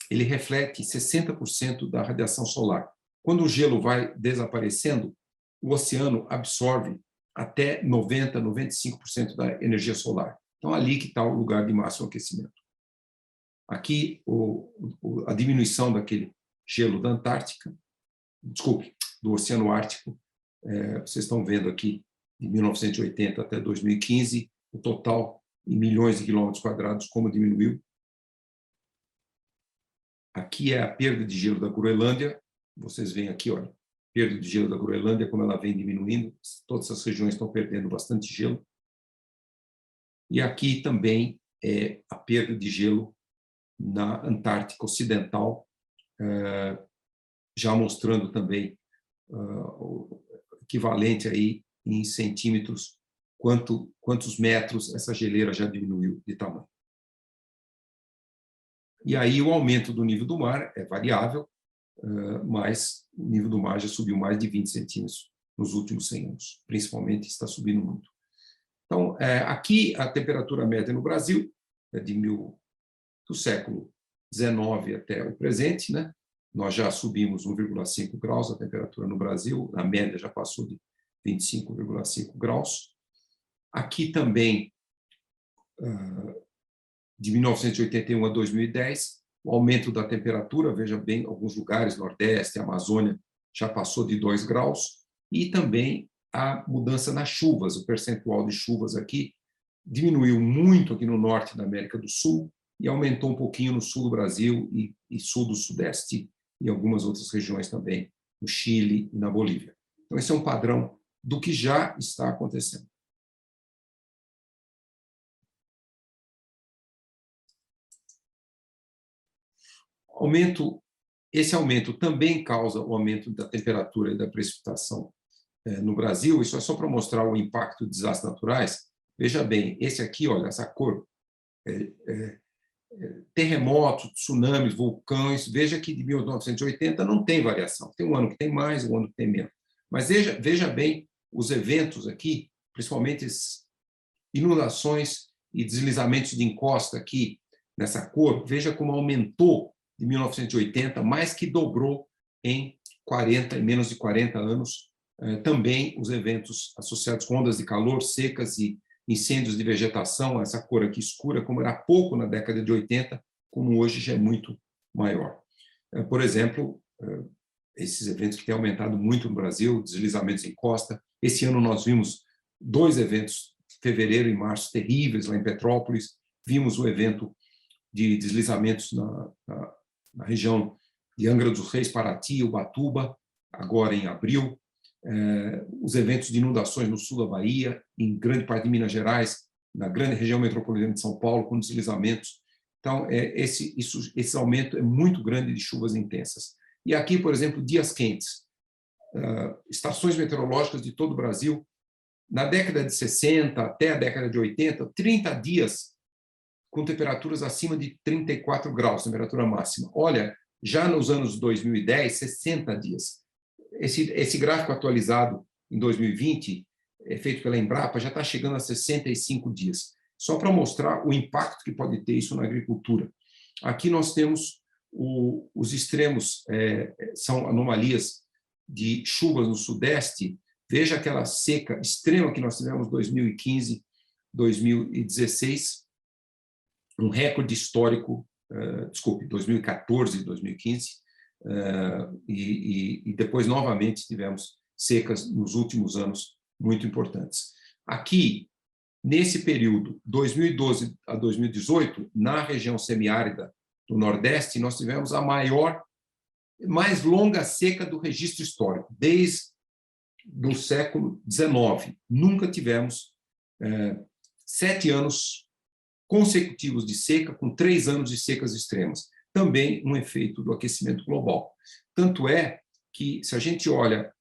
ele reflete 60% da radiação solar. Quando o gelo vai desaparecendo, o oceano absorve até 90%, 95% da energia solar. Então, ali que está o lugar de máximo aquecimento. Aqui, a diminuição daquele gelo da Antártica, desculpe, do Oceano Ártico, vocês estão vendo aqui, de 1980 até 2015, o total em milhões de quilômetros quadrados, como diminuiu. Aqui é a perda de gelo da Groenlândia. Vocês veem aqui, olha, perda de gelo da Groenlândia, como ela vem diminuindo. Todas as regiões estão perdendo bastante gelo. E aqui também é a perda de gelo na Antártica Ocidental, já mostrando também o equivalente aí em centímetros, quantos metros essa geleira já diminuiu de tamanho. E aí o aumento do nível do mar é variável, mas o nível do mar já subiu mais de 20 centímetros nos últimos 100 anos, principalmente está subindo muito. Então, aqui a temperatura média no Brasil é do século XIX até o presente, né? Nós já subimos 1,5 graus a temperatura no Brasil, a média já passou de 25,5 graus. Aqui também, de 1981 a 2010, o aumento da temperatura, veja bem, alguns lugares, Nordeste, Amazônia, já passou de 2 graus, e também a mudança nas chuvas, o percentual de chuvas aqui diminuiu muito aqui no norte da América do Sul e aumentou um pouquinho no sul do Brasil e sul do Sudeste e algumas outras regiões também, no Chile e na Bolívia. Então, esse é um padrão do que já está acontecendo. Esse aumento também causa o aumento da temperatura e da precipitação no Brasil. Isso é só para mostrar o impacto de desastres naturais. Veja bem, esse aqui, olha, essa cor, terremotos, tsunamis, vulcões. Veja que de 1980 não tem variação. Tem um ano que tem mais, um ano que tem menos. Mas veja bem os eventos aqui, principalmente inundações e deslizamentos de encosta aqui nessa cor. Veja como aumentou de 1980, mais que dobrou em menos de 40 anos. Também os eventos associados com ondas de calor, secas e incêndios de vegetação, essa cor aqui escura, como era pouco na década de 80, como hoje já é muito maior. Por exemplo, esses eventos que têm aumentado muito no Brasil, deslizamentos em costa. Esse ano nós vimos 2 eventos, fevereiro e março, terríveis lá em Petrópolis. Vimos o evento de deslizamentos na região de Angra dos Reis, Paraty, Ubatuba, agora em abril. Os eventos de inundações no sul da Bahia, em grande parte de Minas Gerais, na grande região metropolitana de São Paulo, com deslizamentos. Então, esse aumento é muito grande de chuvas intensas. E aqui, por exemplo, dias quentes. Estações meteorológicas de todo o Brasil, na década de 60 até a década de 80, 30 dias com temperaturas acima de 34 graus, temperatura máxima. Olha, já nos anos 2010, 60 dias. Esse gráfico atualizado em 2020, feito pela Embrapa, já está chegando a 65 dias. Só para mostrar o impacto que pode ter isso na agricultura. Aqui nós temos os extremos, são anomalias de chuvas no Sudeste. Veja aquela seca extrema que nós tivemos em 2015, 2016. um recorde histórico, desculpe, 2014 e 2015, e depois, novamente, tivemos secas nos últimos anos muito importantes. Aqui, nesse período, 2012 a 2018, na região semiárida do Nordeste, nós tivemos a mais longa seca do registro histórico, desde o século XIX. Nunca tivemos 7 anos consecutivos de seca, com 3 anos de secas extremas. Também um efeito do aquecimento global. Tanto é que, se a gente olha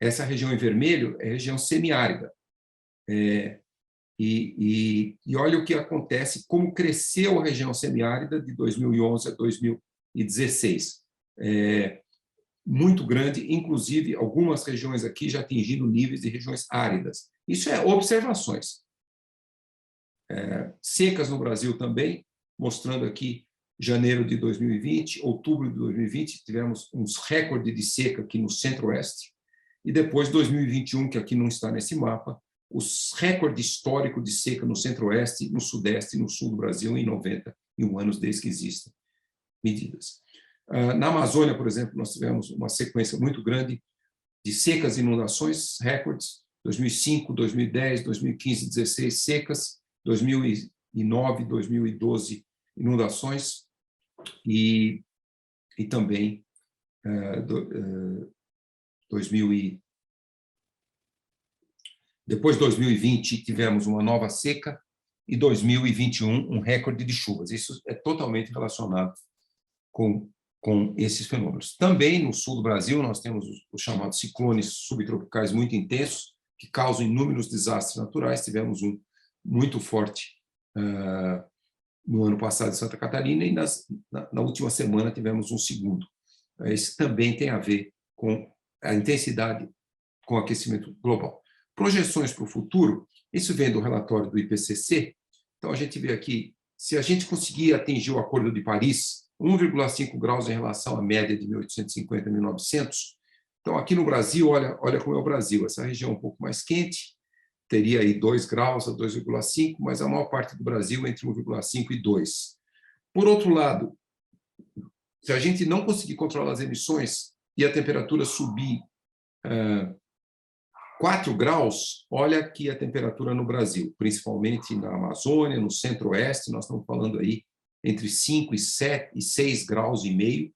essa região em vermelho, é a região semiárida. E olha o que acontece, como cresceu a região semiárida de 2011 a 2016. Muito grande, inclusive algumas regiões aqui já atingindo níveis de regiões áridas. Isso é observações. Secas no Brasil também, mostrando aqui janeiro de 2020, outubro de 2020, tivemos uns recordes de seca aqui no centro-oeste, e depois 2021, que aqui não está nesse mapa, os recordes históricos de seca no centro-oeste, no sudeste e no sul do Brasil em 91 anos desde que existem medidas. Na Amazônia, por exemplo, nós tivemos uma sequência muito grande de secas e inundações, recordes, 2005, 2010, 2015, 2016, secas, 2009, 2012, inundações, e também depois de 2020 tivemos uma nova seca, e 2021 um recorde de chuvas. Isso é totalmente relacionado com esses fenômenos. Também no sul do Brasil nós temos os chamados ciclones subtropicais muito intensos, que causam inúmeros desastres naturais. Tivemos um muito forte no ano passado em Santa Catarina, e na última semana tivemos um segundo. Esse também tem a ver com a intensidade com o aquecimento global. Projeções para o futuro, isso vem do relatório do IPCC. Então, a gente vê aqui, se a gente conseguir atingir o Acordo de Paris, 1,5 graus em relação à média de 1850 e 1900, então, aqui no Brasil, olha como é o Brasil, essa região um pouco mais quente, teria aí 2 graus a 2,5, mas a maior parte do Brasil entre 1,5 e 2. Por outro lado, se a gente não conseguir controlar as emissões e a temperatura subir 4 graus, olha aqui a temperatura no Brasil, principalmente na Amazônia, no centro-oeste, nós estamos falando aí entre 5 e 7 e 6 graus e meio,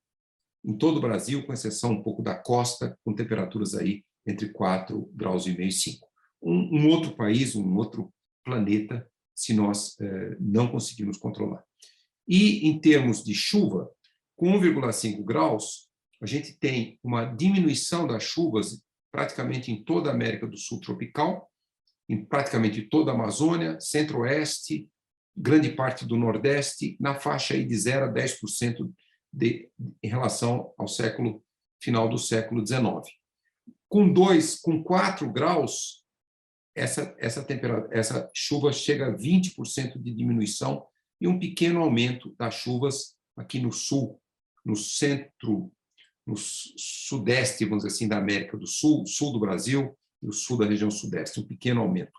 em todo o Brasil, com exceção um pouco da costa, com temperaturas aí entre 4 graus e meio e 5. Um outro país, um outro planeta, se nós não conseguirmos controlar. E, em termos de chuva, com 1,5 graus, a gente tem uma diminuição das chuvas praticamente em toda a América do Sul tropical, em praticamente toda a Amazônia, centro-oeste, grande parte do Nordeste, na faixa aí de 0 a 10% em relação ao final do século XIX. Com 4 graus, essa chuva chega a 20% de diminuição e um pequeno aumento das chuvas aqui no sul, no centro, no sudeste, vamos dizer assim, da América do Sul, sul do Brasil e o sul da região sudeste, um pequeno aumento.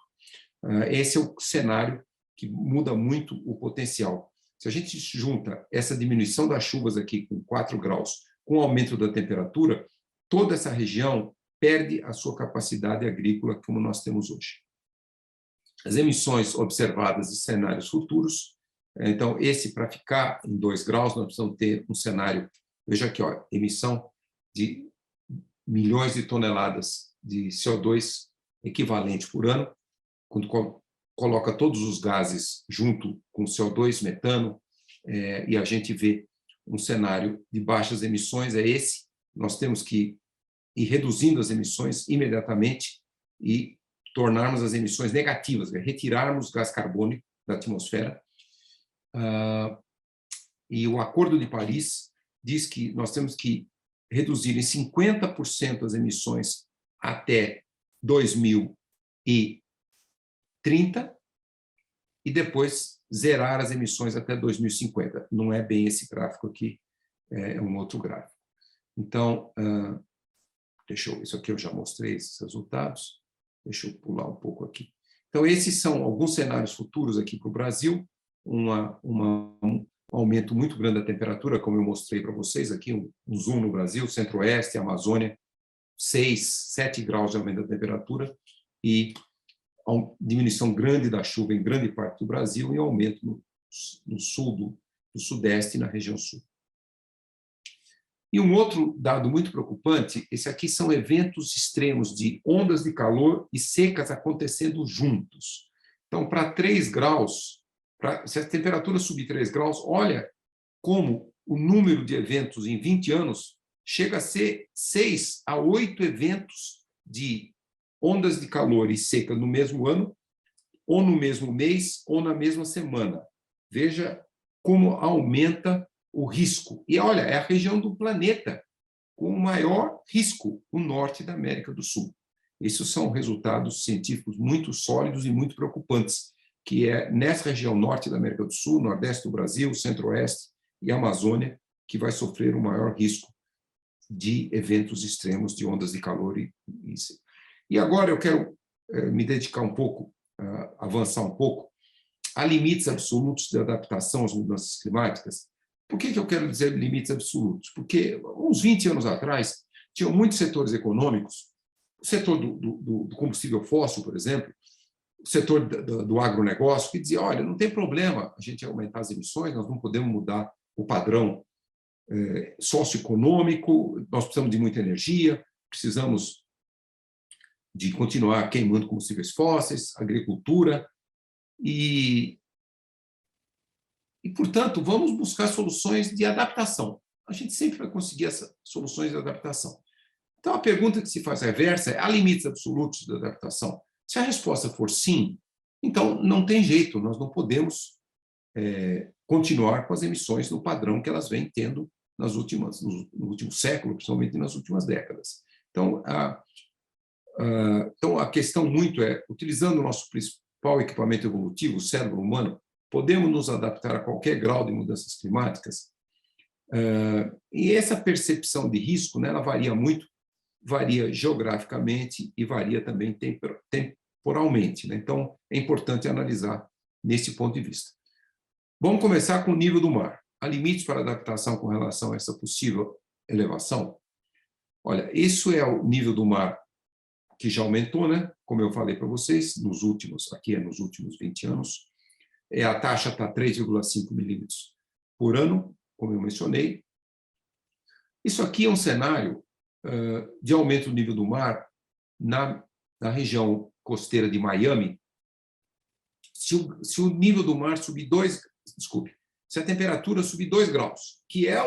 Esse é o cenário que muda muito o potencial. Se a gente junta essa diminuição das chuvas aqui com 4 graus, com o aumento da temperatura, toda essa região perde a sua capacidade agrícola como nós temos hoje. As emissões observadas de cenários futuros, então, para ficar em 2 graus, nós precisamos ter um cenário, veja aqui, ó, emissão de milhões de toneladas de CO2 equivalente por ano, quando coloca todos os gases junto com CO2, metano, e a gente vê um cenário de baixas emissões, é esse. Nós temos que ir reduzindo as emissões imediatamente e tornarmos as emissões negativas, retirarmos gás carbônico da atmosfera. E o Acordo de Paris diz que nós temos que reduzir em 50% as emissões até 2030 e depois zerar as emissões até 2050. Não é bem esse gráfico aqui, é um outro gráfico. Então, isso aqui eu já mostrei, esses resultados. Deixa eu pular um pouco aqui. Então, esses são alguns cenários futuros aqui para o Brasil. um aumento muito grande da temperatura, como eu mostrei para vocês aqui, um zoom no Brasil, Centro-Oeste, Amazônia, 6, 7 graus de aumento da temperatura e diminuição grande da chuva em grande parte do Brasil e aumento no sul do Sudeste e na região sul. E um outro dado muito preocupante, esse aqui são eventos extremos de ondas de calor e secas acontecendo juntos. Então, para 3 graus, se a temperatura subir 3 graus, olha como o número de eventos em 20 anos chega a ser 6 a 8 eventos de ondas de calor e seca no mesmo ano, ou no mesmo mês, ou na mesma semana. Veja como aumenta o risco. E olha, é a região do planeta com o maior risco, o norte da América do Sul. Esses são resultados científicos muito sólidos e muito preocupantes, que é nessa região norte da América do Sul, nordeste do Brasil, centro-oeste e Amazônia, que vai sofrer o maior risco de eventos extremos de ondas de calor e agora eu quero me dedicar um pouco, avançar um pouco, a limites absolutos de adaptação às mudanças climáticas. Por que eu quero dizer limites absolutos? Porque uns 20 anos atrás, tinham muitos setores econômicos, o setor do combustível fóssil, por exemplo, o setor do agronegócio, que dizia, olha, não tem problema a gente aumentar as emissões, nós não podemos mudar o padrão socioeconômico, nós precisamos de muita energia, precisamos de continuar queimando combustíveis fósseis, agricultura, e, portanto, vamos buscar soluções de adaptação. A gente sempre vai conseguir essas soluções de adaptação. Então, a pergunta que se faz reversa é: há limites absolutos de adaptação? Se a resposta for sim, então não tem jeito, nós não podemos continuar com as emissões no padrão que elas vêm tendo no último século, principalmente nas últimas décadas. Então, a questão muito é, utilizando o nosso principal equipamento evolutivo, o cérebro humano, podemos nos adaptar a qualquer grau de mudanças climáticas? E essa percepção de risco, né, ela varia muito, varia geograficamente e varia também temporalmente, né? Então, é importante analisar nesse ponto de vista. Vamos começar com o nível do mar. Há limites para adaptação com relação a essa possível elevação? Olha, isso é o nível do mar que já aumentou, né? Como eu falei para vocês, nos últimos 20 anos. A taxa está 3,5 milímetros por ano, como eu mencionei. Isso aqui é um cenário de aumento do nível do mar na região costeira de Miami. Se o nível do mar subir se a temperatura subir 2 graus, que é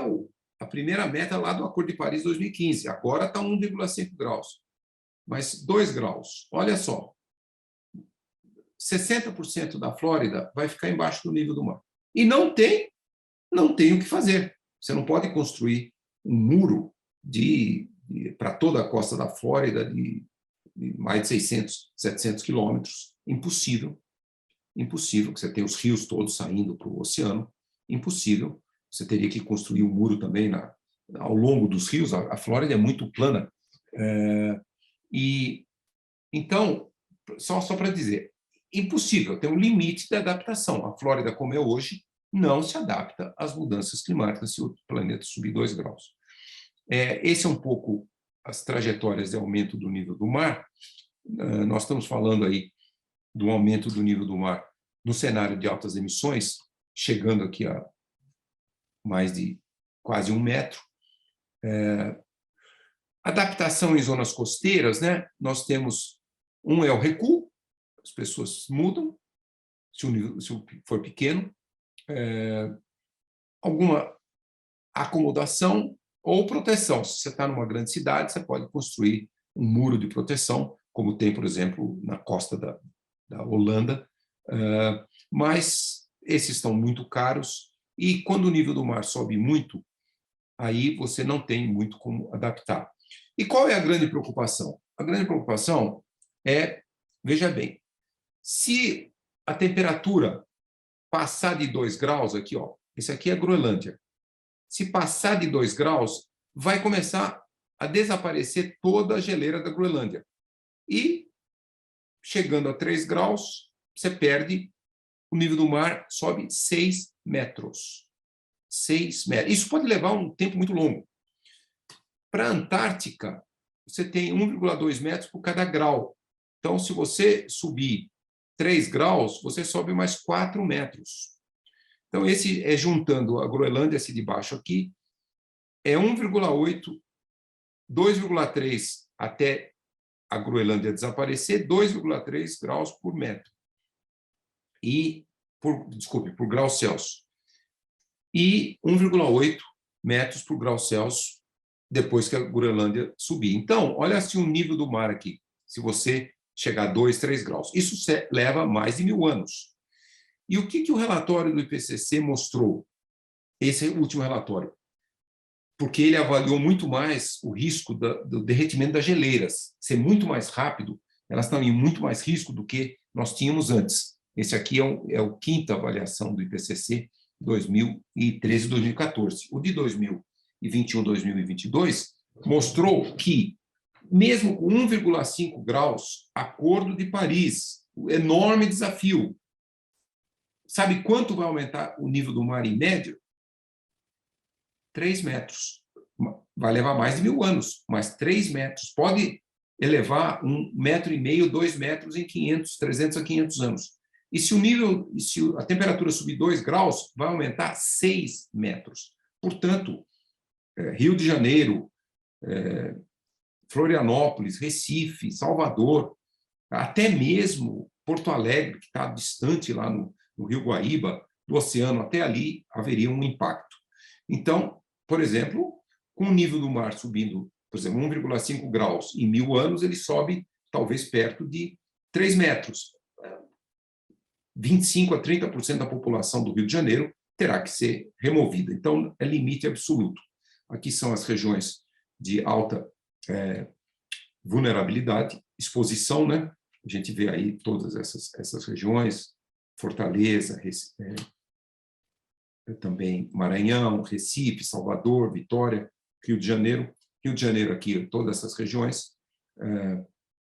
a primeira meta lá do Acordo de Paris 2015, agora está 1,5 graus, mas 2 graus, olha só, 60% da Flórida vai ficar embaixo do nível do mar. E não tem o que fazer. Você não pode construir um muro para toda a costa da Flórida de mais de 600, 700 quilômetros. Impossível. Impossível, que você tem os rios todos saindo para o oceano. Impossível. Você teria que construir um muro também ao longo dos rios. A Flórida é muito plana. Então, só para dizer, impossível, tem um limite de adaptação. A Flórida, como é hoje, não se adapta às mudanças climáticas se o planeta subir 2 graus. Esse é um pouco as trajetórias de aumento do nível do mar. Nós estamos falando aí do aumento do nível do mar no cenário de altas emissões, chegando aqui a mais de quase 1 metro. Adaptação em zonas costeiras, né? Nós temos é o recuo, as pessoas mudam, se o nível for pequeno, alguma acomodação ou proteção. Se você está numa grande cidade, você pode construir um muro de proteção, como tem, por exemplo, na costa da Holanda, mas esses estão muito caros e quando o nível do mar sobe muito, aí você não tem muito como adaptar. E qual é a grande preocupação? A grande preocupação é, veja bem, se a temperatura passar de 2 graus, aqui, ó, esse aqui é a Groenlândia, se passar de 2 graus, vai começar a desaparecer toda a geleira da Groenlândia. E, chegando a 3 graus, você perde o nível do mar sobe 6 metros. 6 metros. Isso pode levar um tempo muito longo. Para a Antártica, você tem 1,2 metros por cada grau. Então, se você subir 3 graus, você sobe mais 4 metros. Então, esse é juntando a Groenlândia, esse de baixo aqui, é 1,8, 2,3 até a Groenlândia desaparecer, 2,3 graus por metro. Por grau Celsius. E 1,8 metros por grau Celsius depois que a Groenlândia subir. Então, olha assim o nível do mar aqui, se você chegar a 2, 3 graus. Isso leva mais de 1000 anos. E o que o relatório do IPCC mostrou? Esse último relatório. Porque ele avaliou muito mais o risco do derretimento das geleiras. Ser muito mais rápido, elas estão em muito mais risco do que nós tínhamos antes. Esse aqui é a quinta avaliação do IPCC, 2013 e 2014. O de 2021, 2022, mostrou que, mesmo com 1,5 graus, Acordo de Paris, o enorme desafio. Sabe quanto vai aumentar o nível do mar em média? 3 metros. Vai levar mais de 1000 anos, mas 3 metros. Pode elevar 1,5 metro, 2 metros em 300 a 500 anos. E se a temperatura subir 2 graus, vai aumentar 6 metros. Portanto, Rio de Janeiro, Florianópolis, Recife, Salvador, até mesmo Porto Alegre, que está distante lá no Rio Guaíba, do oceano até ali, haveria um impacto. Então, por exemplo, com o nível do mar subindo, por exemplo, 1,5 graus em 1000 anos, ele sobe talvez perto de 3 metros. 25% a 30% da população do Rio de Janeiro terá que ser removida. Então, é limite absoluto. Aqui são as regiões de alta vulnerabilidade, exposição, né? A gente vê aí todas essas regiões, Fortaleza, também Maranhão, Recife, Salvador, Vitória, Rio de Janeiro. Rio de Janeiro aqui, todas essas regiões,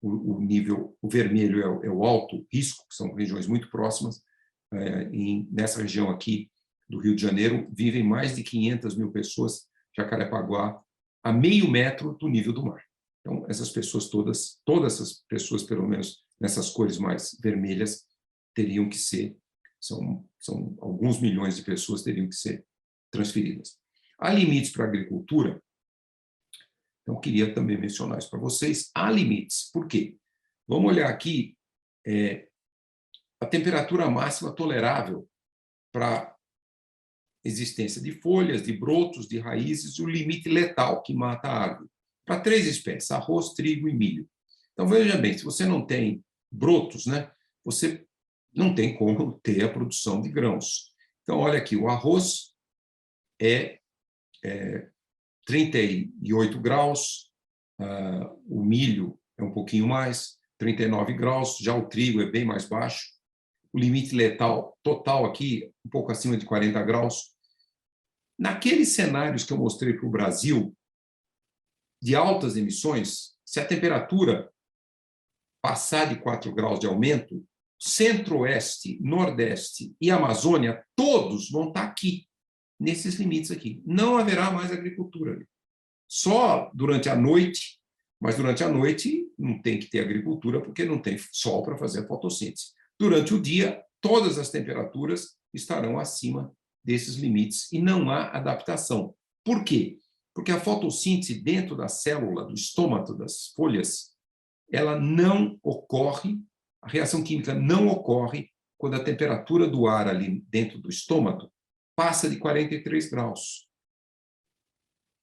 o vermelho é o alto risco, que são regiões muito próximas. Nessa região aqui do Rio de Janeiro, vivem mais de 500 mil pessoas, Jacarepaguá, a meio metro do nível do mar. Então, essas pessoas todas essas pessoas, pelo menos nessas cores mais vermelhas, teriam que ser, são alguns milhões de pessoas teriam que ser transferidas. Há limites para a agricultura. Então, eu queria também mencionar isso para vocês. Há limites. Por quê? Vamos olhar aqui a temperatura máxima tolerável para existência de folhas, de brotos, de raízes, e o limite letal que mata a árvore. Para 3 espécies, arroz, trigo e milho. Então, veja bem, se você não tem brotos, né, você não tem como ter a produção de grãos. Então, olha aqui, o arroz é 38 graus, o milho é um pouquinho mais, 39 graus, já o trigo é bem mais baixo, o limite letal total aqui, um pouco acima de 40 graus. Naqueles cenários que eu mostrei para o Brasil, de altas emissões, se a temperatura passar de 4 graus de aumento, Centro-Oeste, Nordeste e Amazônia, todos vão estar aqui, nesses limites aqui. Não haverá mais agricultura ali. Só durante a noite, mas durante a noite não tem que ter agricultura porque não tem sol para fazer a fotossíntese. Durante o dia, todas as temperaturas estarão acima desses limites e não há adaptação. Por quê? Porque a fotossíntese dentro da célula, do estômago das folhas, ela não ocorre, a reação química não ocorre quando a temperatura do ar ali dentro do estômago passa de 43 graus.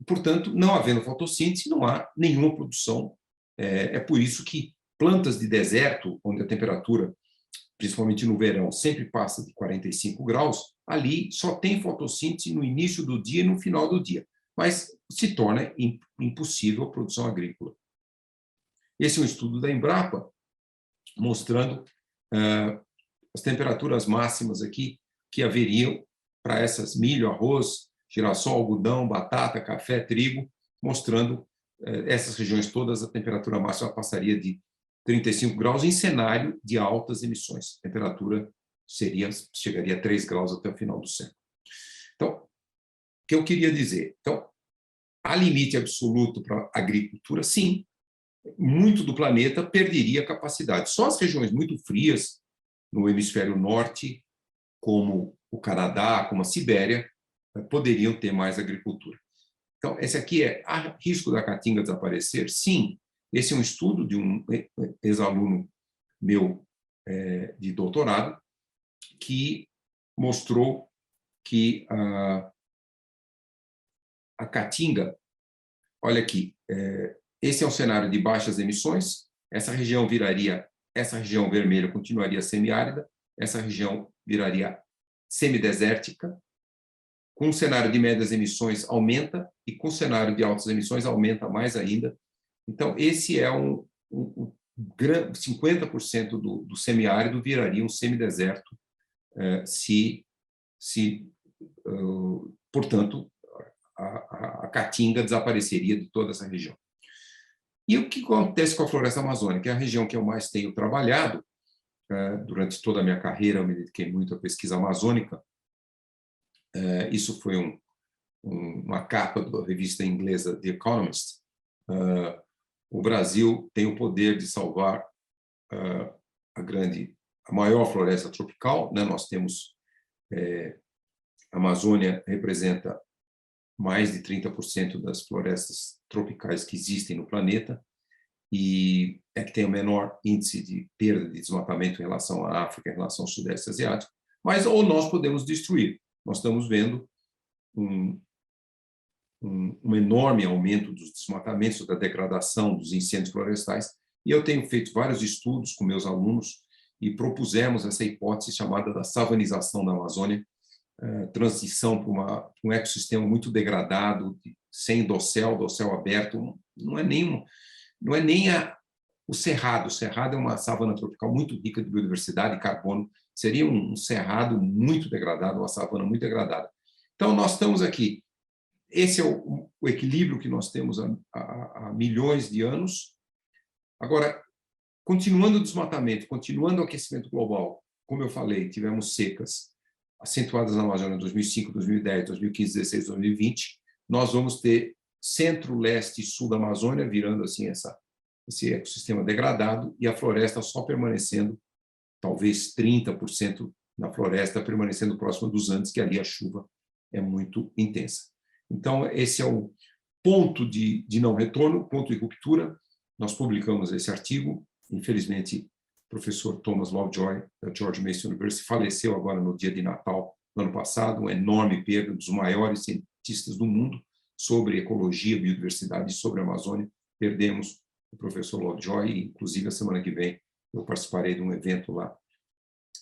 Portanto, não havendo fotossíntese, não há nenhuma produção. É por isso que plantas de deserto, onde a temperatura, principalmente no verão, sempre passa de 45 graus, ali só tem fotossíntese no início do dia e no final do dia, mas se torna impossível a produção agrícola. Esse é um estudo da Embrapa, mostrando as temperaturas máximas aqui que haveriam para essas milho, arroz, girassol, algodão, batata, café, trigo, mostrando essas regiões todas, a temperatura máxima passaria de 35 graus em cenário de altas emissões, temperatura chegaria a 3 graus até o final do século. Então, o que eu queria dizer? Então, há limite absoluto para a agricultura? Sim. Muito do planeta perderia capacidade. Só as regiões muito frias, no hemisfério norte, como o Canadá, como a Sibéria, poderiam ter mais agricultura. Então, esse aqui é: há risco da caatinga desaparecer? Sim. Esse é um estudo de um ex-aluno meu de doutorado, que mostrou que a caatinga, olha aqui, esse é um cenário de baixas emissões, essa região vermelha continuaria semiárida, essa região viraria semidesértica, com o cenário de médias emissões aumenta, e com o cenário de altas emissões aumenta mais ainda. Então, esse é 50% do semiárido viraria um semideserto, portanto, a caatinga desapareceria de toda essa região. E o que acontece com a floresta amazônica? É a região que eu mais tenho trabalhado. Durante toda a minha carreira, eu me dediquei muito à pesquisa amazônica. Isso foi uma capa da revista inglesa The Economist. O Brasil tem o poder de salvar a maior floresta tropical, né? Nós temos a Amazônia representa mais de 30% das florestas tropicais que existem no planeta, e é que tem o menor índice de perda de desmatamento em relação à África, em relação ao Sudeste Asiático, mas ou nós podemos destruir. Nós estamos vendo um enorme aumento dos desmatamentos, da degradação, dos incêndios florestais, e eu tenho feito vários estudos com meus alunos e propusemos essa hipótese chamada da savanização da Amazônia, transição para um ecossistema muito degradado, sem dossel aberto. Não é nem o cerrado. O cerrado é uma savana tropical muito rica de biodiversidade e carbono. Seria um cerrado muito degradado, uma savana muito degradada. Então, nós estamos aqui. Esse é o equilíbrio que nós temos há milhões de anos. Agora, continuando o desmatamento, continuando o aquecimento global, como eu falei, tivemos secas acentuadas na Amazônia em 2005, 2010, 2015, 2016, 2020. Nós vamos ter centro, leste e sul da Amazônia virando assim esse ecossistema degradado, e a floresta só permanecendo, talvez 30% na floresta permanecendo próxima dos Andes, que ali a chuva é muito intensa. Então, esse é o ponto de não retorno, ponto de ruptura. Nós publicamos esse artigo. Infelizmente, o professor Thomas Lovejoy, da George Mason University, faleceu agora no dia de Natal do ano passado, uma enorme perda, dos maiores cientistas do mundo sobre ecologia, biodiversidade e sobre a Amazônia. Perdemos o professor Lovejoy, e, inclusive, a semana que vem eu participarei de um evento lá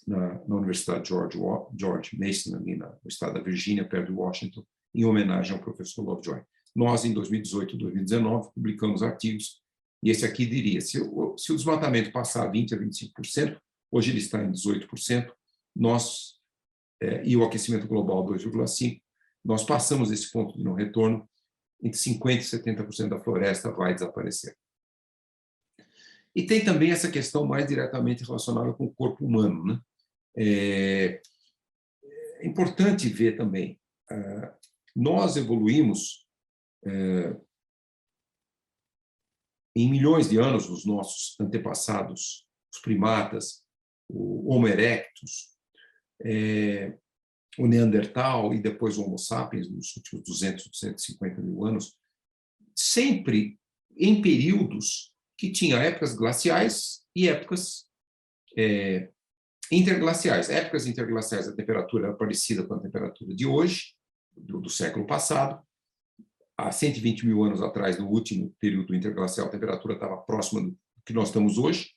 na Universidade George Mason, ali no estado da Virgínia, perto de Washington, em homenagem ao professor Lovejoy. Nós, em 2018 e 2019, publicamos artigos, e esse aqui diria, se o desmatamento passar a 20% a 25%, hoje ele está em 18%, e o aquecimento global 2,5%, nós passamos esse ponto de não retorno, entre 50% e 70% da floresta vai desaparecer. E tem também essa questão mais diretamente relacionada com o corpo humano, né? É importante ver também, nós evoluímos em milhões de anos, os nossos antepassados, os primatas, o Homo erectus, o Neandertal e depois o Homo sapiens, nos últimos 200, 250 mil anos, sempre em períodos que tinha épocas glaciais e épocas interglaciais. Épocas interglaciais, a temperatura era parecida com a temperatura de hoje, do século passado. Há 120 mil anos atrás, no último período interglacial, a temperatura estava próxima do que nós estamos hoje.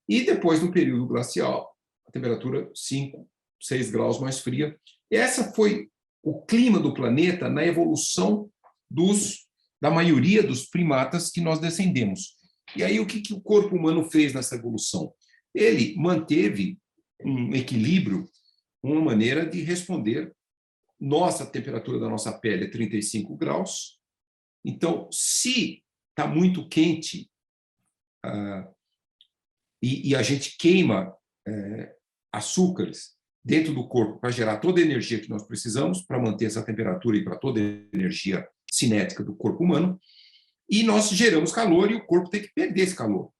E depois, no período glacial, a temperatura 5, 6 graus mais fria. Essa foi o clima do planeta na evolução da maioria dos primatas que nós descendemos. E aí, o que o corpo humano fez nessa evolução? Ele manteve um equilíbrio, uma maneira de responder. A temperatura da nossa pele é 35 graus. Então, se está muito quente e a gente queima açúcares dentro do corpo para gerar toda a energia que nós precisamos para manter essa temperatura e para toda a energia cinética do corpo humano, e nós geramos calor e o corpo tem que perder esse calor.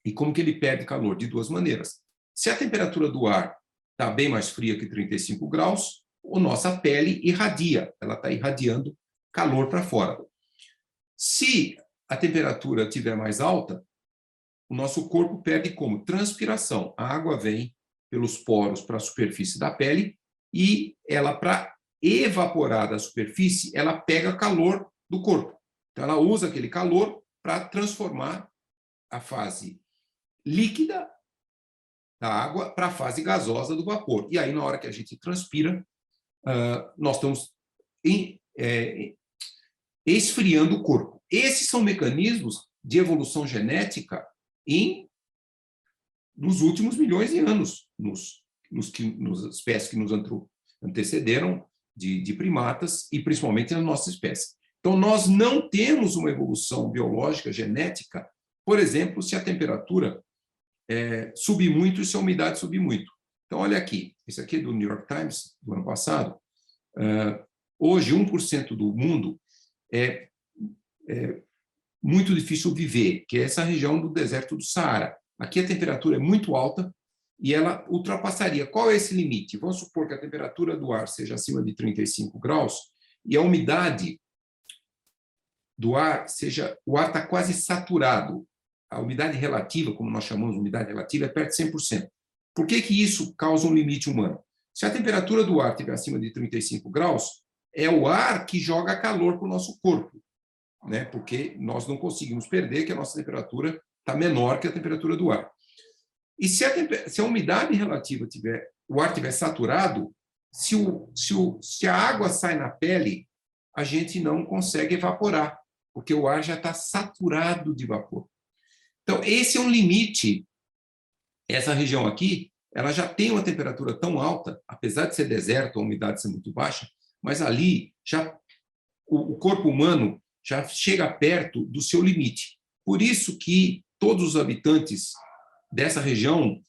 E como que ele perde calor? De duas maneiras. Se a temperatura do ar está bem mais fria que 35 graus, a nossa pele irradia, ela está irradiando calor para fora. Se a temperatura estiver mais alta, o nosso corpo perde como? Transpiração. A água vem pelos poros para a superfície da pele e ela, para evaporar da superfície, ela pega calor do corpo. Então, ela usa aquele calor para transformar a fase líquida da água para a fase gasosa do vapor. E aí, na hora que a gente transpira, nós estamos esfriando o corpo. Esses são mecanismos de evolução genética nos últimos milhões de anos, nos espécies que nos antecederam de primatas e principalmente na nossa espécie. Então, nós não temos uma evolução biológica, genética, por exemplo, se a temperatura subir muito e se a umidade subir muito. Então, olha aqui, esse aqui é do New York Times, do ano passado. Hoje, 1% do mundo é muito difícil viver, que é essa região do deserto do Saara. Aqui a temperatura é muito alta e ela ultrapassaria. Qual é esse limite? Vamos supor que a temperatura do ar seja acima de 35 graus e a umidade do ar seja... O ar está quase saturado. A umidade relativa, como nós chamamos de umidade relativa, é perto de 100%. Por que isso causa um limite humano? Se a temperatura do ar estiver acima de 35 graus, é o ar que joga calor para o nosso corpo, né? Porque nós não conseguimos perder que a nossa temperatura está menor que a temperatura do ar. E se a umidade relativa o ar estiver saturado, se a água sai na pele, a gente não consegue evaporar, porque o ar já está saturado de vapor. Então, esse é um limite. Essa região aqui, ela já tem uma temperatura tão alta, apesar de ser deserto, a umidade ser muito baixa, mas ali já o corpo humano já chega perto do seu limite. Por isso que todos os habitantes dessa região,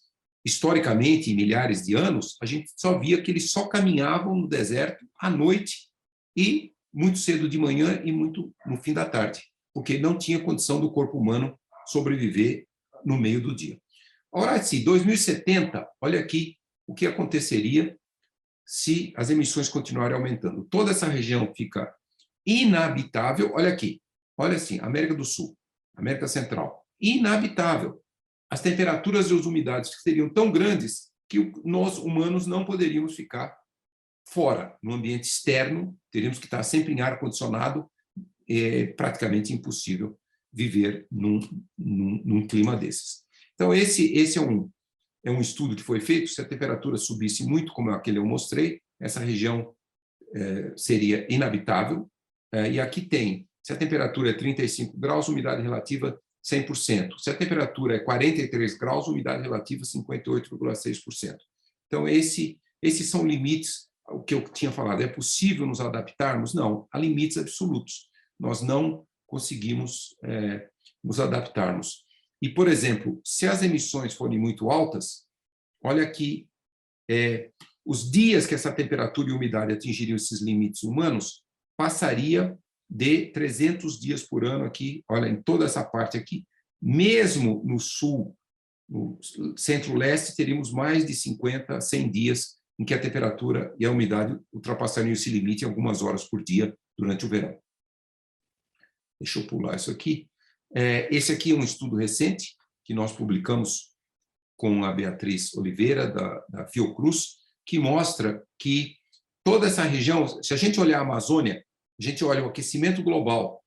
historicamente, em milhares de anos, a gente só via que eles só caminhavam no deserto à noite e muito cedo de manhã e muito no fim da tarde, porque não tinha condição do corpo humano sobreviver no meio do dia. Ora, assim, 2070, olha aqui o que aconteceria se as emissões continuarem aumentando. Toda essa região fica inabitável. Olha aqui, olha assim, América do Sul, América Central, inabitável. As temperaturas e as umidades seriam tão grandes que nós, humanos, não poderíamos ficar fora, no ambiente externo, teríamos que estar sempre em ar-condicionado, é praticamente impossível viver num clima desses. Então, esse é um estudo que foi feito. Se a temperatura subisse muito, como aquele eu mostrei, essa região seria inabitável. E aqui tem, se a temperatura é 35 graus, umidade relativa 100%. Se a temperatura é 43 graus, umidade relativa 58,6%. Então, esses são limites. O que eu tinha falado, é possível nos adaptarmos? Não, há limites absolutos. Nós não conseguimos nos adaptarmos. E, por exemplo, se as emissões forem muito altas, olha aqui, os dias que essa temperatura e umidade atingiriam esses limites humanos, passaria de 300 dias por ano aqui, olha, em toda essa parte aqui, mesmo no sul, no centro-leste, teríamos mais de 50, 100 dias em que a temperatura e a umidade ultrapassariam esse limite em algumas horas por dia durante o verão. Deixa eu pular isso aqui. Esse aqui é um estudo recente que nós publicamos com a Beatriz Oliveira, da Fiocruz, que mostra que toda essa região, se a gente olhar a Amazônia, a gente olha o aquecimento global,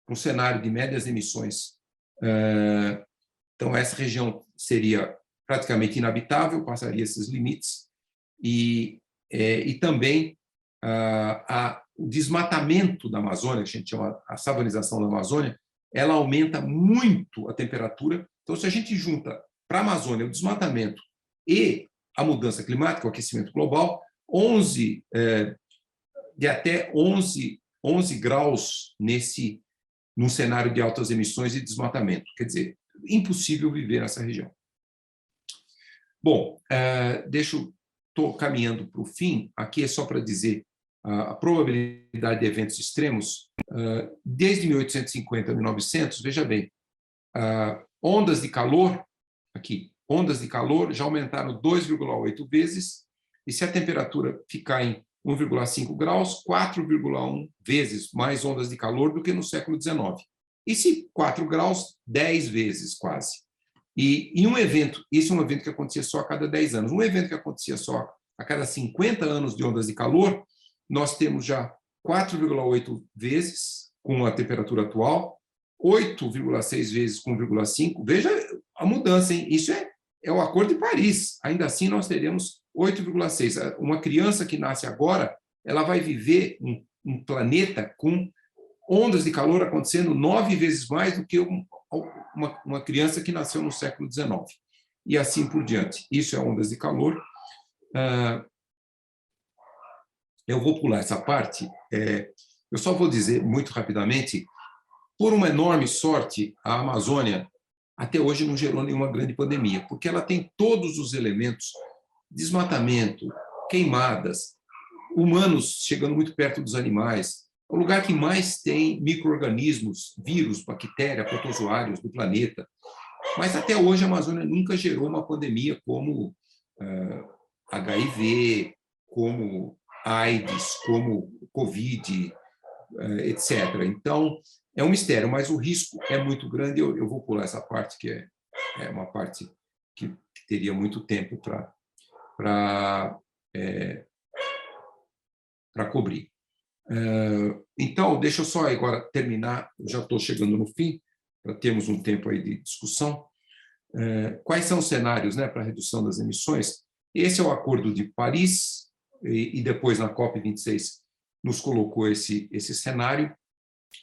um cenário de médias emissões. Então, essa região seria praticamente inabitável, passaria esses limites, e também o desmatamento da Amazônia, que a gente chama a savanização da Amazônia, ela aumenta muito a temperatura. Então, se a gente junta para a Amazônia o desmatamento e a mudança climática, o aquecimento global, de até 11 graus num cenário de altas emissões e desmatamento. Quer dizer, impossível viver nessa região. Bom, estou caminhando para o fim. Aqui é só para dizer a probabilidade de eventos extremos. Desde 1850 a 1900, veja bem, ondas de calor, aqui, ondas de calor já aumentaram 2,8 vezes, e se a temperatura ficar em 1,5 graus, 4,1 vezes mais ondas de calor do que no século XIX. E se 4 graus, 10 vezes quase. E em um evento, isso é um evento que acontecia só a cada 10 anos, um evento que acontecia só a cada 50 anos de ondas de calor, nós temos já 4,8 vezes com a temperatura atual, 8,6 vezes com 1,5. Veja a mudança, hein? Isso é o Acordo de Paris. Ainda assim, nós teremos 8,6. Uma criança que nasce agora, ela vai viver um planeta com ondas de calor acontecendo 9 vezes mais do que uma criança que nasceu no século XIX. E assim por diante. Isso é ondas de calor. Eu vou pular essa parte. Eu só vou dizer muito rapidamente, por uma enorme sorte, a Amazônia até hoje não gerou nenhuma grande pandemia, porque ela tem todos os elementos: desmatamento, queimadas, humanos chegando muito perto dos animais. É o lugar que mais tem micro-organismos, vírus, bactérias, protozoários do planeta. Mas até hoje a Amazônia nunca gerou uma pandemia como HIV, como AIDS, como Covid, etc. Então, é um mistério, mas o risco é muito grande. Eu vou pular essa parte, que é uma parte que teria muito tempo para cobrir. Então, deixa eu só agora terminar, eu já estou chegando no fim, para termos um tempo aí de discussão. Quais são os cenários, né, para a redução das emissões? Esse é o Acordo de Paris, e depois na COP26 nos colocou esse cenário,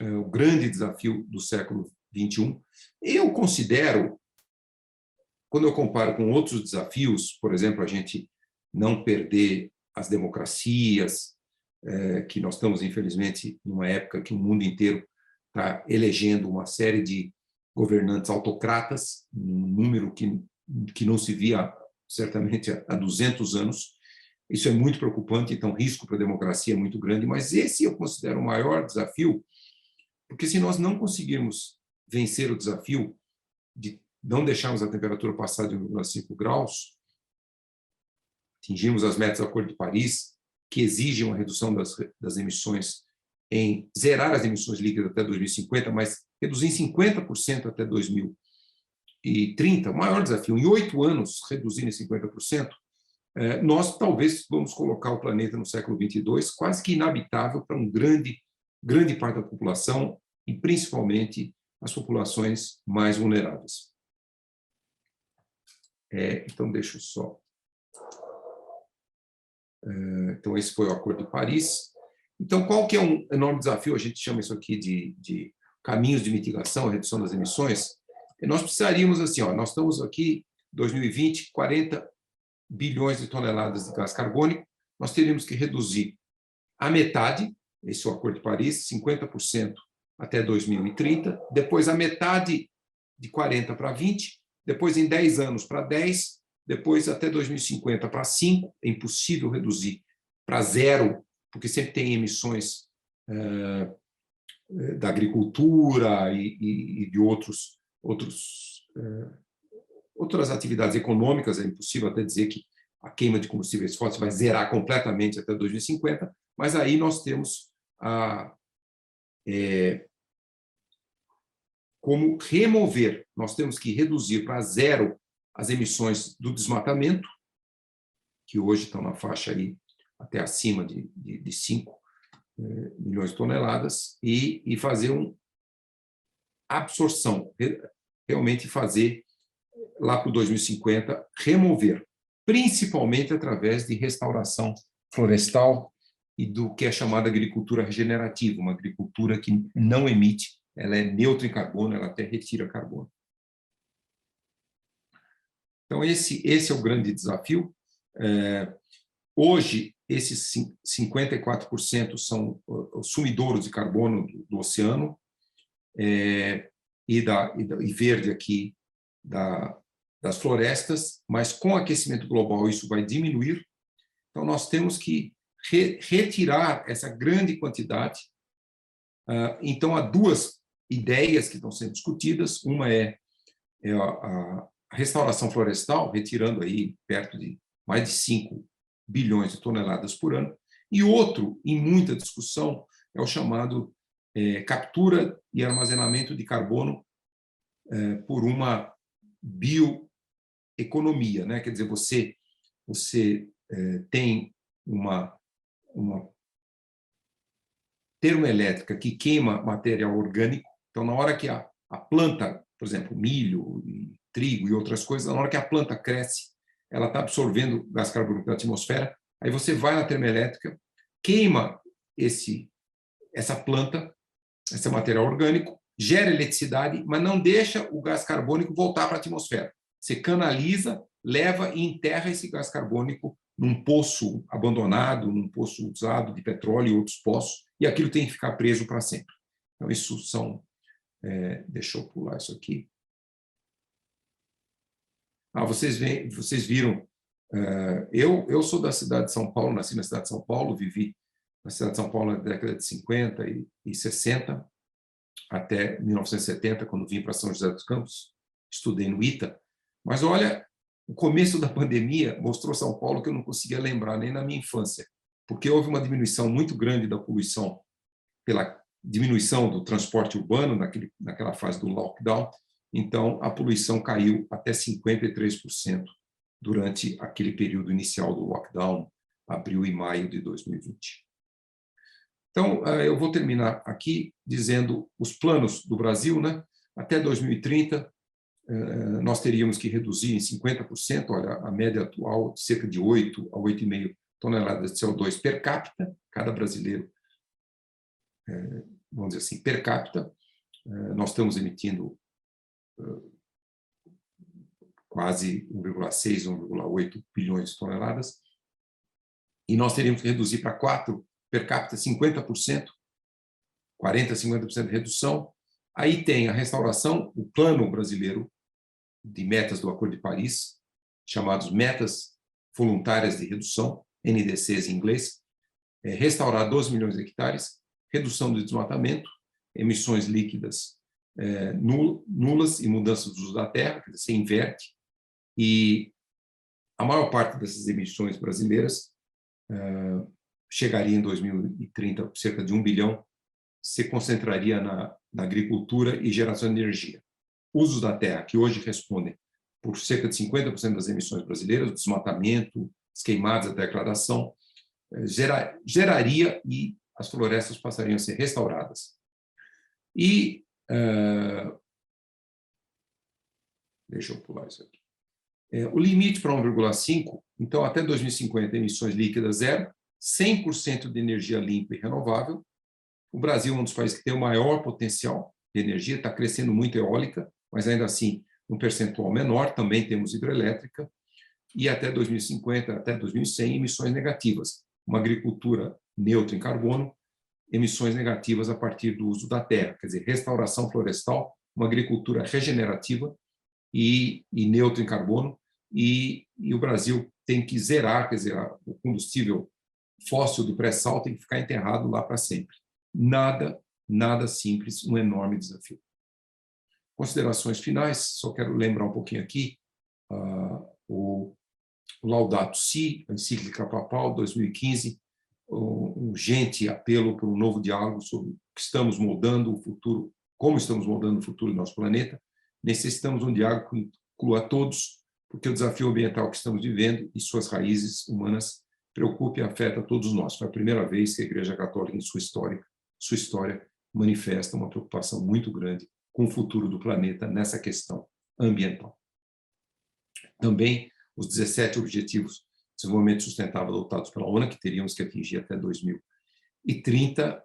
o grande desafio do século XXI. Eu considero, quando eu comparo com outros desafios, por exemplo, a gente não perder as democracias, que nós estamos, infelizmente, numa época que o mundo inteiro está elegendo uma série de governantes autocratas, um número que não se via, certamente, há 200 anos. Isso é muito preocupante, então o risco para a democracia é muito grande, mas esse eu considero o maior desafio, porque se nós não conseguirmos vencer o desafio de não deixarmos a temperatura passar de 1,5 graus, atingirmos as metas do Acordo de Paris, que exigem uma redução das emissões, em zerar as emissões líquidas até 2050, mas reduzir em 50% até 2030, o maior desafio, em 8 anos, reduzir em 50%, nós talvez vamos colocar o planeta no século 22 quase que inabitável para um grande parte da população, e principalmente as populações mais vulneráveis. Então, deixa eu só... Então, esse foi o Acordo de Paris. Então, qual que é um enorme desafio? A gente chama isso aqui de caminhos de mitigação, redução das emissões. E nós precisaríamos, assim, nós estamos aqui, 2020, 40 bilhões de toneladas de gás carbônico, nós teríamos que reduzir a metade, esse é o Acordo de Paris, 50% até 2030, depois a metade de 40 para 20, depois em 10 anos para 10, depois até 2050 para 5, é impossível reduzir para 0, porque sempre tem emissões da agricultura e de outras atividades econômicas. É impossível até dizer que a queima de combustíveis fósseis vai zerar completamente até 2050, mas aí nós temos como remover, nós temos que reduzir para 0 as emissões do desmatamento, que hoje estão na faixa aí até acima de 5 milhões de toneladas, e fazer uma absorção, realmente fazer, lá para o 2050, remover, principalmente através de restauração florestal e do que é chamada agricultura regenerativa, uma agricultura que não emite, ela é neutra em carbono, ela até retira carbono. Então, esse é o grande desafio. Hoje, esses 54% são os sumidouros de carbono do oceano, e verde aqui das florestas, mas com o aquecimento global isso vai diminuir. Então, nós temos que retirar essa grande quantidade. Então, há duas ideias que estão sendo discutidas. Uma é a restauração florestal, retirando aí perto de mais de 5 bilhões de toneladas por ano. E outro, em muita discussão, é o chamado captura e armazenamento de carbono por uma bioeconomia, né? Quer dizer, você tem uma termoelétrica que queima material orgânico. Então, na hora que a planta, por exemplo, milho, trigo e outras coisas, na hora que a planta cresce, ela está absorvendo gás carbônico da atmosfera, aí você vai na termoelétrica, queima essa planta, esse material orgânico, gera eletricidade, mas não deixa o gás carbônico voltar para a atmosfera. Você canaliza, leva e enterra esse gás carbônico num poço abandonado, num poço usado de petróleo e outros poços, e aquilo tem que ficar preso para sempre. Então, isso são... deixa eu pular isso aqui. Vocês viram... eu sou da cidade de São Paulo, nasci na cidade de São Paulo, vivi na cidade de São Paulo na década de 50 e 60, até 1970, quando vim para São José dos Campos, estudei no ITA. Mas, olha, o começo da pandemia mostrou São Paulo que eu não conseguia lembrar nem na minha infância, porque houve uma diminuição muito grande da poluição pela diminuição do transporte urbano naquela fase do lockdown. Então, a poluição caiu até 53% durante aquele período inicial do lockdown, abril e maio de 2020. Então, eu vou terminar aqui dizendo os planos do Brasil, né? Até 2030, nós teríamos que reduzir em 50%, olha, a média atual, cerca de 8 a 8,5 toneladas de CO2 per capita, cada brasileiro, vamos dizer assim, per capita. Nós estamos emitindo quase 1,6, 1,8 bilhões de toneladas, e nós teríamos que reduzir para 4 per capita 50%, 40% a 50% de redução. Aí tem a restauração, o plano brasileiro de metas do Acordo de Paris, chamados metas voluntárias de redução, NDCs em inglês, restaurar 12 milhões de hectares, redução do desmatamento, emissões líquidas nulas e mudança do uso da terra, quer dizer, você inverte, e a maior parte dessas emissões brasileiras chegaria em 2030 cerca de 1 bilhão, se concentraria na agricultura e geração de energia. Usos da terra, que hoje respondem por cerca de 50% das emissões brasileiras, o desmatamento, as queimadas, a degradação, geraria e as florestas passariam a ser restauradas. E, deixa eu pular isso aqui. O limite para 1,5, então até 2050, emissões líquidas zero, 100% de energia limpa e renovável. O Brasil é um dos países que tem o maior potencial de energia, está crescendo muito eólica, mas ainda assim um percentual menor, também temos hidrelétrica, e até 2050, até 2100, emissões negativas. Uma agricultura neutra em carbono, emissões negativas a partir do uso da terra, quer dizer, restauração florestal, uma agricultura regenerativa e neutra em carbono, e o Brasil tem que zerar, quer dizer, o combustível fóssil do pré-sal tem que ficar enterrado lá para sempre. Nada simples, um enorme desafio. Considerações finais, só quero lembrar um pouquinho aqui, o Laudato Si, a encíclica papal, 2015, um urgente apelo por um novo diálogo sobre o que estamos moldando o futuro, como estamos moldando o futuro do nosso planeta. Necessitamos um diálogo que inclua a todos, porque o desafio ambiental que estamos vivendo e suas raízes humanas preocupa e afeta todos nós. Foi a primeira vez que a Igreja Católica, em sua história, manifesta uma preocupação muito grande com o futuro do planeta nessa questão ambiental. Também os 17 Objetivos de Desenvolvimento Sustentável adotados pela ONU, que teríamos que atingir até 2030,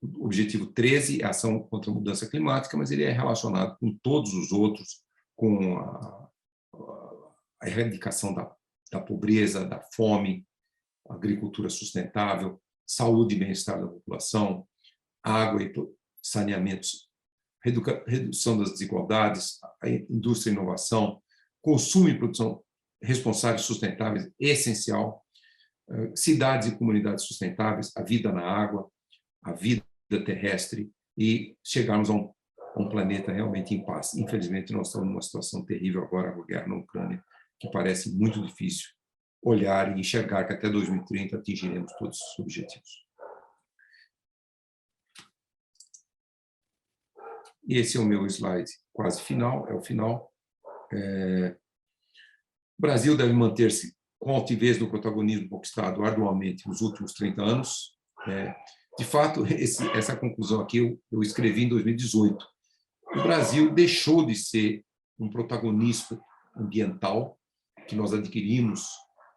o objetivo 13 é a ação contra a mudança climática, mas ele é relacionado com todos os outros, com a erradicação da pobreza, da fome, agricultura sustentável, saúde e bem-estar da população, água e saneamentos, redução das desigualdades, a indústria e inovação, consumo e produção responsáveis e sustentáveis é essencial, cidades e comunidades sustentáveis, a vida na água, a vida terrestre e chegarmos a um planeta realmente em paz. Infelizmente, nós estamos numa situação terrível agora, com a guerra na Ucrânia, que parece muito difícil olhar e enxergar que até 2030 atingiremos todos os objetivos. E esse é o meu slide quase final, é o final. O Brasil deve manter-se com altivez no protagonismo conquistado arduamente nos últimos 30 anos. De fato, essa conclusão aqui eu escrevi em 2018. O Brasil deixou de ser um protagonista ambiental, que nós adquirimos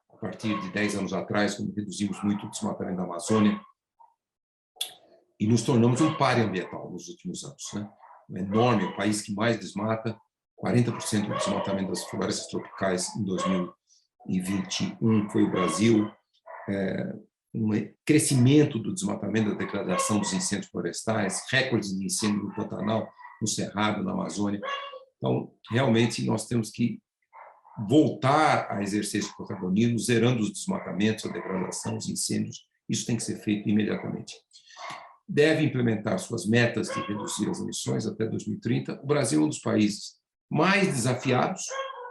a partir de 10 anos atrás, quando reduzimos muito o desmatamento da Amazônia, e nos tornamos um páreo ambiental nos últimos anos. Né? É enorme, é o país que mais desmata, 40% do desmatamento das florestas tropicais em 2021 foi o Brasil, um crescimento do desmatamento, da degradação dos incêndios florestais, recordes de incêndio no Pantanal, no Cerrado, na Amazônia. Então, realmente, nós temos que voltar a exercer esse protagonismo, zerando os desmatamentos, a degradação, os incêndios. Isso tem que ser feito imediatamente. Deve implementar suas metas de reduzir as emissões até 2030. O Brasil é um dos países mais desafiados,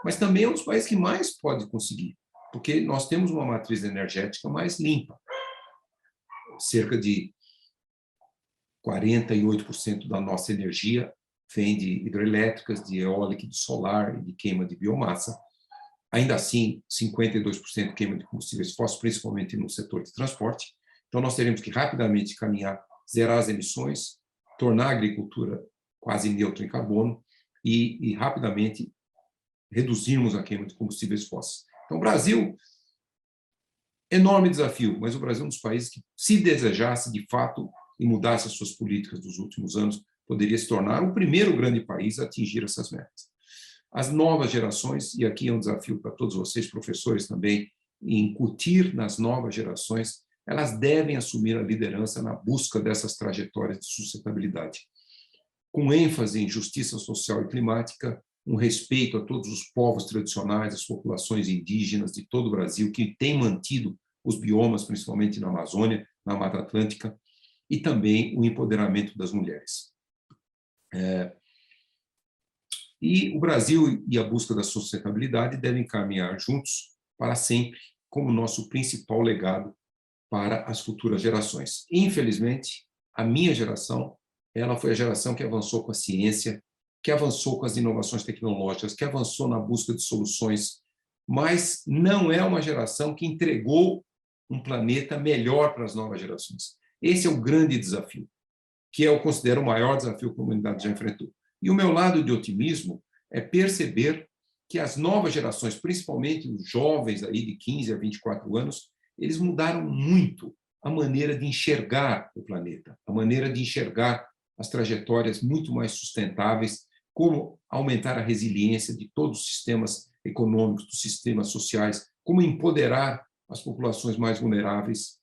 mas também é um dos países que mais pode conseguir, porque nós temos uma matriz energética mais limpa. Cerca de 48% da nossa energia vem de hidrelétricas, de eólica, de solar e de queima de biomassa. Ainda assim, 52% queima de combustíveis fósseis, principalmente no setor de transporte. Então, nós teremos que rapidamente caminhar, zerar as emissões, tornar a agricultura quase neutra em carbono e rapidamente reduzirmos a queima de combustíveis fósseis. Então, o Brasil, enorme desafio, mas o Brasil é um dos países que, se desejasse de fato e mudasse as suas políticas dos últimos anos, poderia se tornar o primeiro grande país a atingir essas metas. As novas gerações, e aqui é um desafio para todos vocês, professores também, incutir nas novas gerações, elas devem assumir a liderança na busca dessas trajetórias de sustentabilidade, com ênfase em justiça social e climática, um respeito a todos os povos tradicionais, as populações indígenas de todo o Brasil, que têm mantido os biomas, principalmente na Amazônia, na Mata Atlântica, e também o empoderamento das mulheres. E o Brasil e a busca da sustentabilidade devem caminhar juntos para sempre como nosso principal legado para as futuras gerações. Infelizmente, a minha geração, ela foi a geração que avançou com a ciência, que avançou com as inovações tecnológicas, que avançou na busca de soluções, mas não é uma geração que entregou um planeta melhor para as novas gerações. Esse é o grande desafio, que eu considero o maior desafio que a humanidade já enfrentou. E o meu lado de otimismo é perceber que as novas gerações, principalmente os jovens aí de 15 a 24 anos, eles mudaram muito a maneira de enxergar o planeta, a maneira de enxergar as trajetórias muito mais sustentáveis, como aumentar a resiliência de todos os sistemas econômicos, dos sistemas sociais, como empoderar as populações mais vulneráveis,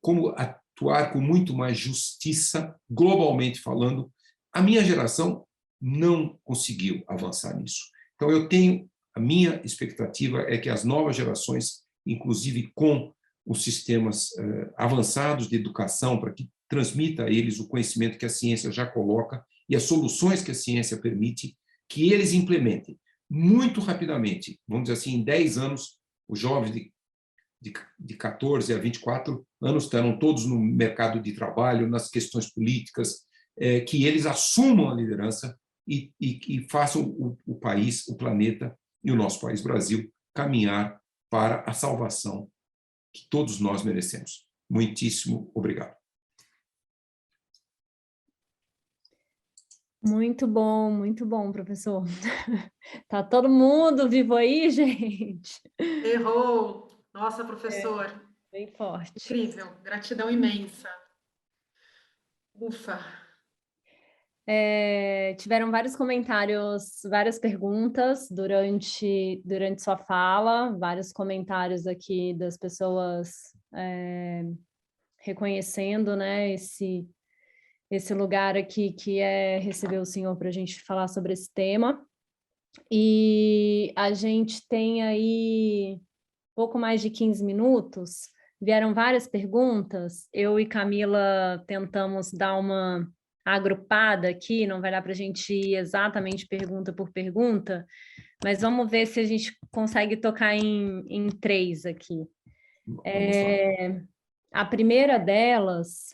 como atuar com muito mais justiça, globalmente falando. A minha geração não conseguiu avançar nisso. Então, a minha expectativa é que as novas gerações, inclusive com os sistemas avançados de educação, para que transmita a eles o conhecimento que a ciência já coloca e as soluções que a ciência permite, que eles implementem muito rapidamente. Vamos dizer assim, em 10 anos, os jovens de 14 a 24 anos estarão todos no mercado de trabalho, nas questões políticas, que eles assumam a liderança e façam o país, o planeta e o nosso país, Brasil, caminhar para a salvação que todos nós merecemos. Muitíssimo obrigado. Muito bom, professor. Tá todo mundo vivo aí, gente? Errou! Nossa, professor. Bem forte. Incrível, gratidão imensa. Ufa! Tiveram vários comentários, várias perguntas durante sua fala, vários comentários aqui das pessoas reconhecendo, né, esse lugar aqui que é receber o senhor para a gente falar sobre esse tema. e a gente tem aí pouco mais de 15 minutos. Vieram várias perguntas, eu e Camila tentamos dar uma agrupada aqui, não vai dar para a gente ir exatamente pergunta por pergunta, mas vamos ver se a gente consegue tocar em 3 aqui. A primeira delas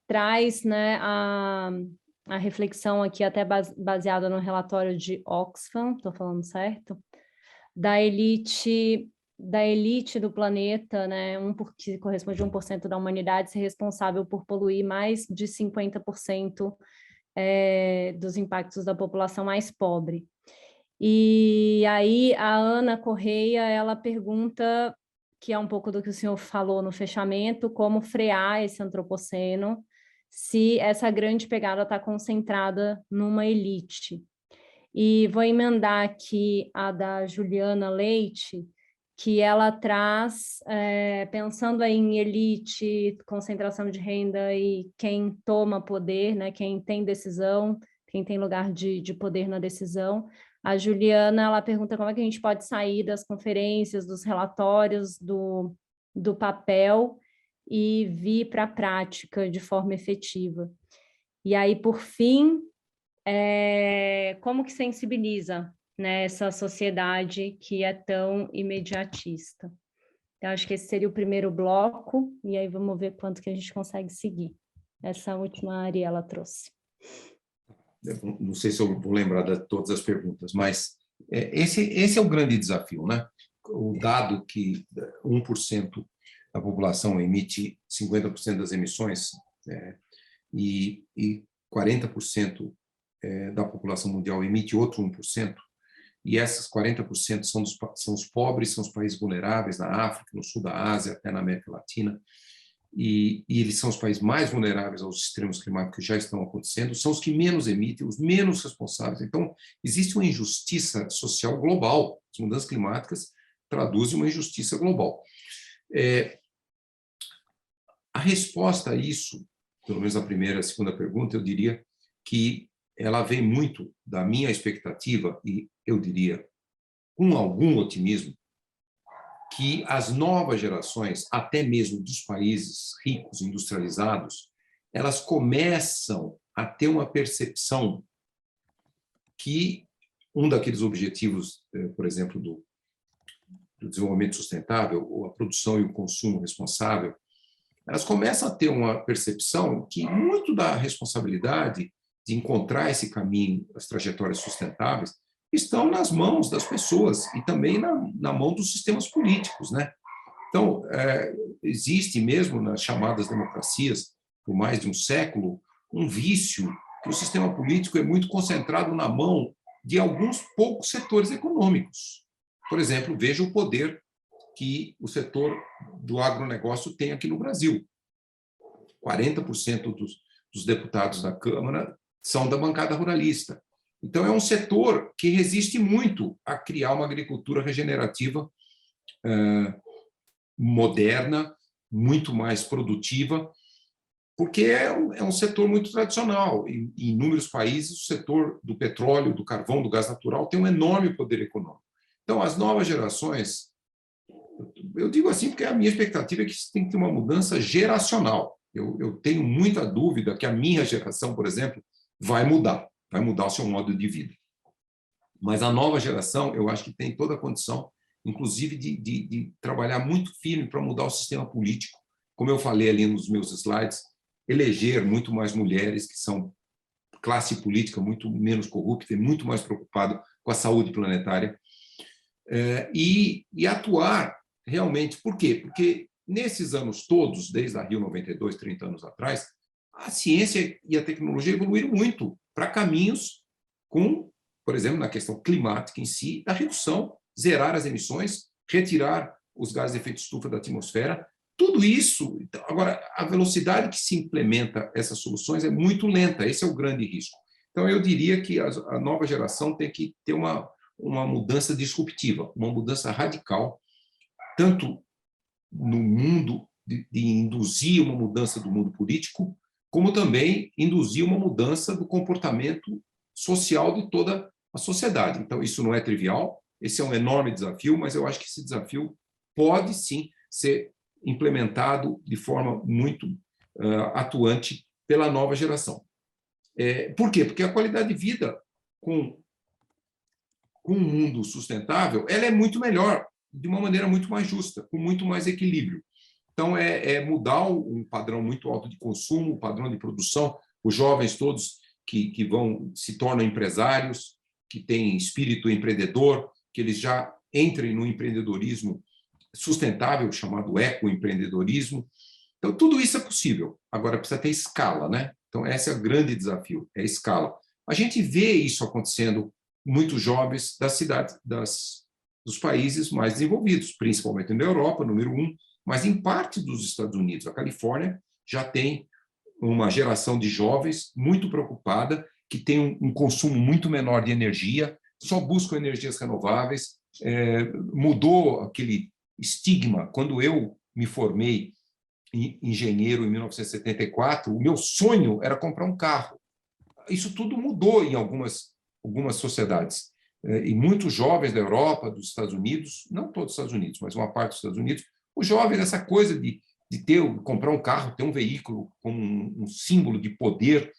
traz, né, a reflexão aqui até baseada no relatório de Oxfam, estou falando certo? Da elite do planeta, né, que corresponde a 1% da humanidade, ser responsável por poluir mais de 50% dos impactos da população mais pobre. E aí a Ana Correia, ela pergunta, que é um pouco do que o senhor falou no fechamento, como frear esse antropoceno, se essa grande pegada está concentrada numa elite. E vou emendar aqui a da Juliana Leite, que ela traz, pensando aí em elite, concentração de renda e quem toma poder, né, quem tem decisão, quem tem lugar de poder na decisão. A Juliana, ela pergunta como é que a gente pode sair das conferências, dos relatórios, do papel e vir para a prática de forma efetiva. E aí, por fim, como que sensibiliza, né, essa sociedade que é tão imediatista? Então, acho que esse seria o primeiro bloco, e aí vamos ver quanto que a gente consegue seguir. Essa última a Ariela trouxe. Não sei se eu vou lembrar de todas as perguntas, mas esse é o grande desafio, né? O dado que 1% da população emite 50% das emissões e 40% da população mundial emite outro 1%, e essas 40% são os pobres, são os países vulneráveis na África, no sul da Ásia, até na América Latina, e eles são os países mais vulneráveis aos extremos climáticos que já estão acontecendo, são os que menos emitem, os menos responsáveis. Então, existe uma injustiça social global. As mudanças climáticas traduzem uma injustiça global. A resposta a isso, pelo menos a primeira e a segunda pergunta, eu diria que ela vem muito da minha expectativa, e eu diria com algum otimismo, que as novas gerações, até mesmo dos países ricos, industrializados, elas começam a ter uma percepção que um daqueles objetivos, por exemplo, do desenvolvimento sustentável, ou a produção e o consumo responsável, elas começam a ter uma percepção que muito da responsabilidade de encontrar esse caminho, as trajetórias sustentáveis, estão nas mãos das pessoas e também na mão dos sistemas políticos, né? Então, existe mesmo nas chamadas democracias, por mais de um século, um vício que o sistema político é muito concentrado na mão de alguns poucos setores econômicos. Por exemplo, veja o poder que o setor do agronegócio tem aqui no Brasil. 40% dos deputados da Câmara são da bancada ruralista. Então, é um setor que resiste muito a criar uma agricultura regenerativa moderna, muito mais produtiva, porque é um setor muito tradicional. Em inúmeros países, o setor do petróleo, do carvão, do gás natural tem um enorme poder econômico. Então, as novas gerações, eu digo assim porque a minha expectativa é que tem que ter uma mudança geracional. Eu tenho muita dúvida que a minha geração, por exemplo, vai mudar o seu modo de vida. Mas a nova geração, eu acho que tem toda a condição, inclusive, de trabalhar muito firme para mudar o sistema político. Como eu falei ali nos meus slides, eleger muito mais mulheres que são classe política muito menos corrupta e muito mais preocupado com a saúde planetária, e atuar realmente. Por quê? Porque nesses anos todos, desde a Rio 92, 30 anos atrás, a ciência e a tecnologia evoluíram muito para caminhos com, por exemplo, na questão climática em si, da redução, zerar as emissões, retirar os gases de efeito estufa da atmosfera, tudo isso. Agora, a velocidade que se implementa essas soluções é muito lenta, esse é o grande risco. Então, eu diria que a nova geração tem que ter uma mudança disruptiva, uma mudança radical, tanto no mundo de induzir uma mudança do mundo político, como também induzir uma mudança do comportamento social de toda a sociedade. Então, isso não é trivial, esse é um enorme desafio, mas eu acho que esse desafio pode, sim, ser implementado de forma muito atuante pela nova geração. Por quê? Porque a qualidade de vida com um mundo sustentável, ela é muito melhor, de uma maneira muito mais justa, com muito mais equilíbrio. Então, mudar um padrão muito alto de consumo, um padrão de produção, os jovens todos que se tornam empresários, que têm espírito empreendedor, que eles já entrem no empreendedorismo sustentável, chamado ecoempreendedorismo. Então, tudo isso é possível. Agora, precisa ter escala, né? Então, esse é o grande desafio, é a escala. A gente vê isso acontecendo, muitos jovens das cidades, dos países mais desenvolvidos, principalmente na Europa, número 1, mas em parte dos Estados Unidos. A Califórnia já tem uma geração de jovens muito preocupada, que tem um consumo muito menor de energia, só buscam energias renováveis. Mudou aquele estigma. Quando eu me formei engenheiro em 1974, o meu sonho era comprar um carro. Isso tudo mudou em algumas sociedades. E muitos jovens da Europa, dos Estados Unidos, não todos os Estados Unidos, mas uma parte dos Estados Unidos, os jovens, essa coisa de comprar um carro, ter um veículo como um símbolo de poder